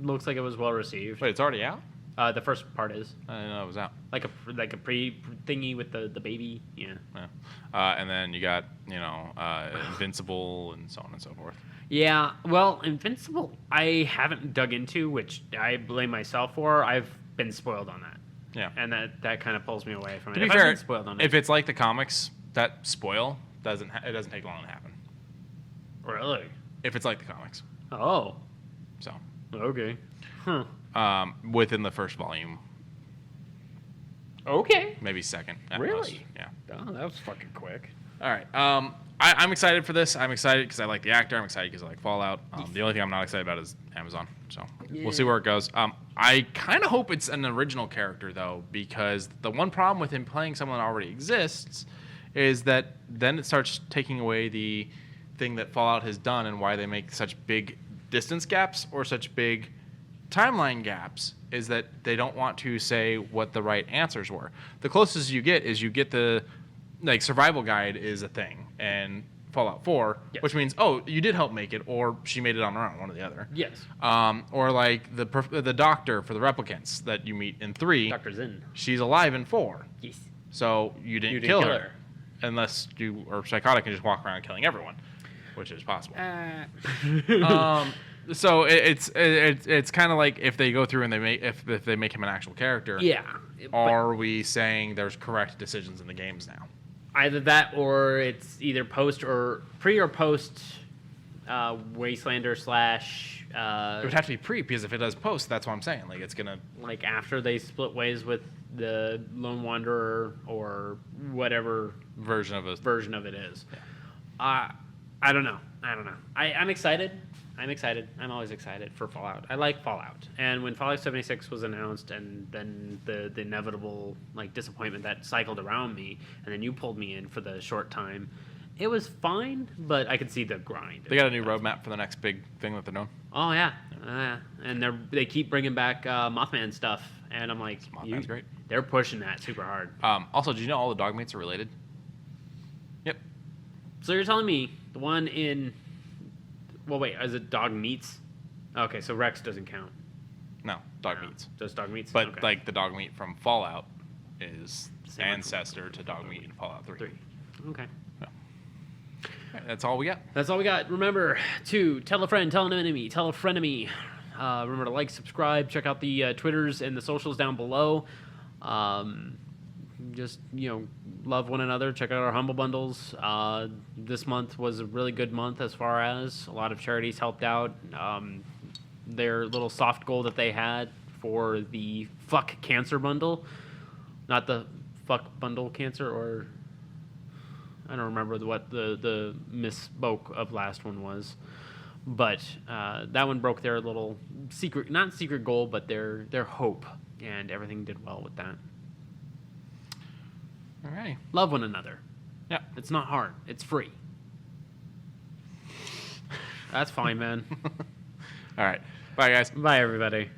looks like it was well received. Wait, it's already out? The first part is. I didn't know it was out. Like a pre-thingy with the baby. Yeah. And then you got, Invincible and so on and so forth. Yeah. Well, Invincible I haven't dug into, which I blame myself for. I've been spoiled on that. Yeah. And that kind of pulls me away from it. To be fair, spoiled on it. if it's like the comics, that spoil doesn't take long to happen. Really? If it's like the comics. Oh. So. Okay. Huh. Within the first volume. Okay. Maybe second. Really? Most. Yeah. Oh, that was fucking quick. All right. I'm excited for this. I'm excited because I like the actor. I'm excited because I like Fallout. The only thing I'm not excited about is Amazon. So we'll see where it goes. I kind of hope it's an original character, though, because the one problem with him playing someone that already exists is that then it starts taking away the thing that Fallout has done and why they make such big distance gaps or such big timeline gaps is that they don't want to say what the right answers were. The closest you get is the survival guide is a thing and Fallout 4, yes. Which means, oh, you did help make it, or she made it on her own, one or the other. Yes. Or like the doctor for the replicants that you meet in 3. Dr. Zinn. She's alive in 4. Yes. So you didn't kill her. Unless you are psychotic and just walk around killing everyone, which is possible. So it's kind of like if they go through and if they make him an actual character. Yeah. Are we saying there's correct decisions in the games now? Either that, or it's either pre or post Wastelander / it would have to be pre, because if it does post, that's what I'm saying. Like, it's gonna like after they split ways with the Lone Wanderer or whatever version of it is. Yeah. I don't know. I'm excited. I'm always excited for Fallout. I like Fallout. And when Fallout 76 was announced, and then the inevitable like disappointment that cycled around me, and then you pulled me in for the short time, it was fine, but I could see the grind. They got a new roadmap for the next big thing that they're doing. Oh yeah, and they keep bringing back Mothman stuff, and I'm like, Mothman's great. They're pushing that super hard. Also, did you know all the dog meats are related? Yep. So you're telling me the one in... Well, wait, is it dog meats? Okay, so Rex doesn't count. No, dog meats. Just dog meats? But, okay. like, the dog meat from Fallout is ancestor to dog meat in Fallout 3. Okay. Yeah. Right, that's all we got. That's all we got. Remember to tell a friend, tell an enemy, tell a frenemy. Remember to like, subscribe, check out the Twitters and the socials down below. Just, love one another. Check out our Humble Bundles. This month was a really good month as far as a lot of charities helped out. Their little soft goal that they had for the Fuck Cancer Bundle. Not the Fuck Bundle Cancer, or... I don't remember what the misspoke of last one was. But that one broke their little secret... Not secret goal, but their hope. And everything did well with that. All right. Love one another. Yeah. It's not hard. It's free. That's fine, man. All right. Bye, guys. Bye, everybody.